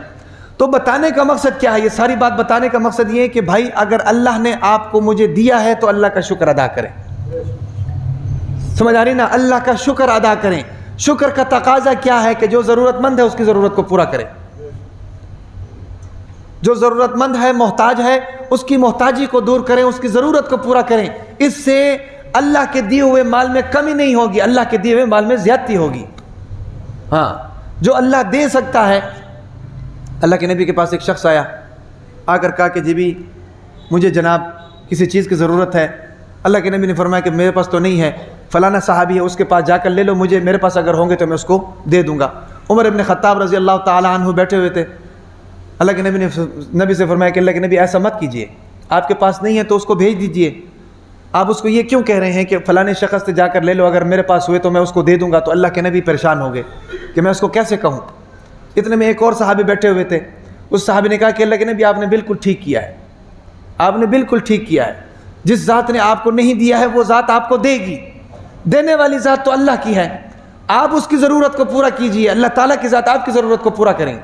تو بتانے کا مقصد کیا ہے؟ یہ ساری بات بتانے کا مقصد یہ ہے کہ بھائی اگر اللہ نے آپ کو مجھے دیا ہے تو اللہ کا شکر ادا کریں۔ سمجھ آ رہی نا؟ اللہ کا شکر ادا کریں۔ شکر کا تقاضا کیا ہے کہ جو ضرورت مند ہے اس کی ضرورت کو پورا کریں، جو ضرورت مند ہے، محتاج ہے، اس کی محتاجی کو دور کریں، اس کی ضرورت کو پورا کریں۔ اس سے اللہ کے دیے ہوئے مال میں کمی نہیں ہوگی، اللہ کے دیے ہوئے مال میں زیادتی ہوگی۔ ہاں، جو اللہ دے سکتا ہے۔ اللہ کے نبی کے پاس ایک شخص آیا، آ کر کہا کہ جی بھی مجھے جناب کسی چیز کی ضرورت ہے۔ اللہ کے نبی نے فرمایا کہ میرے پاس تو نہیں ہے، فلانا صحابی ہے اس کے پاس جا کر لے لو، مجھے میرے پاس اگر ہوں گے تو میں اس کو دے دوں گا۔ عمر ابن خطاب رضی اللہ تعالیٰ عنہ بیٹھے ہوئے تھے۔ اللہ کے نبی سے فرمایا کہ اللہ کے نبی ایسا مت کیجئے، آپ کے پاس نہیں ہے تو اس کو بھیج دیجئے۔ آپ اس کو یہ کیوں کہہ رہے ہیں کہ فلانے شخص سے جا کر لے لو، اگر میرے پاس ہوئے تو میں اس کو دے دوں گا؟ تو اللہ کے نبی پریشان ہو گئے کہ میں اس کو کیسے کہوں۔ اتنے میں ایک اور صحابی بیٹھے ہوئے تھے، اس صحابی نے کہا کہ اللہ کے نبی آپ نے بالکل ٹھیک کیا ہے، آپ نے بالکل ٹھیک کیا ہے، جس ذات نے آپ کو نہیں دیا ہے وہ ذات آپ کو دے گی، دینے والی ذات تو اللہ کی ہے، آپ اس کی ضرورت کو پورا کیجئے، اللہ تعالیٰ کی ذات آپ کی ضرورت کو پورا کریں۔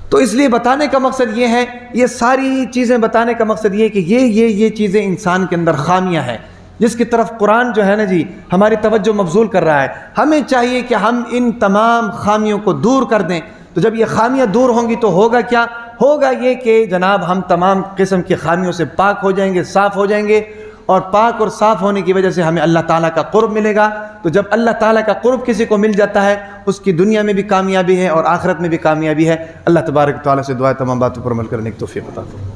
تو اس لیے بتانے کا مقصد یہ ہے، یہ ساری چیزیں بتانے کا مقصد یہ ہے کہ یہ چیزیں انسان کے اندر خامیاں ہیں جس کی طرف قرآن جو ہے نا جی ہماری توجہ مبذول کر رہا ہے۔ ہمیں چاہیے کہ ہم ان تمام خامیوں کو دور کر دیں۔ تو جب یہ خامیاں دور ہوں گی تو ہوگا کیا؟ ہوگا یہ کہ جناب ہم تمام قسم کی خامیوں سے پاک ہو جائیں گے، صاف ہو جائیں گے، اور پاک اور صاف ہونے کی وجہ سے ہمیں اللہ تعالیٰ کا قرب ملے گا۔ تو جب اللہ تعالیٰ کا قرب کسی کو مل جاتا ہے اس کی دنیا میں بھی کامیابی ہے اور آخرت میں بھی کامیابی ہے۔ اللہ تبارک و تعالیٰ سے دعا ہے تمام باتوں پر عمل کرنے کی توفیق عطا فرمائے۔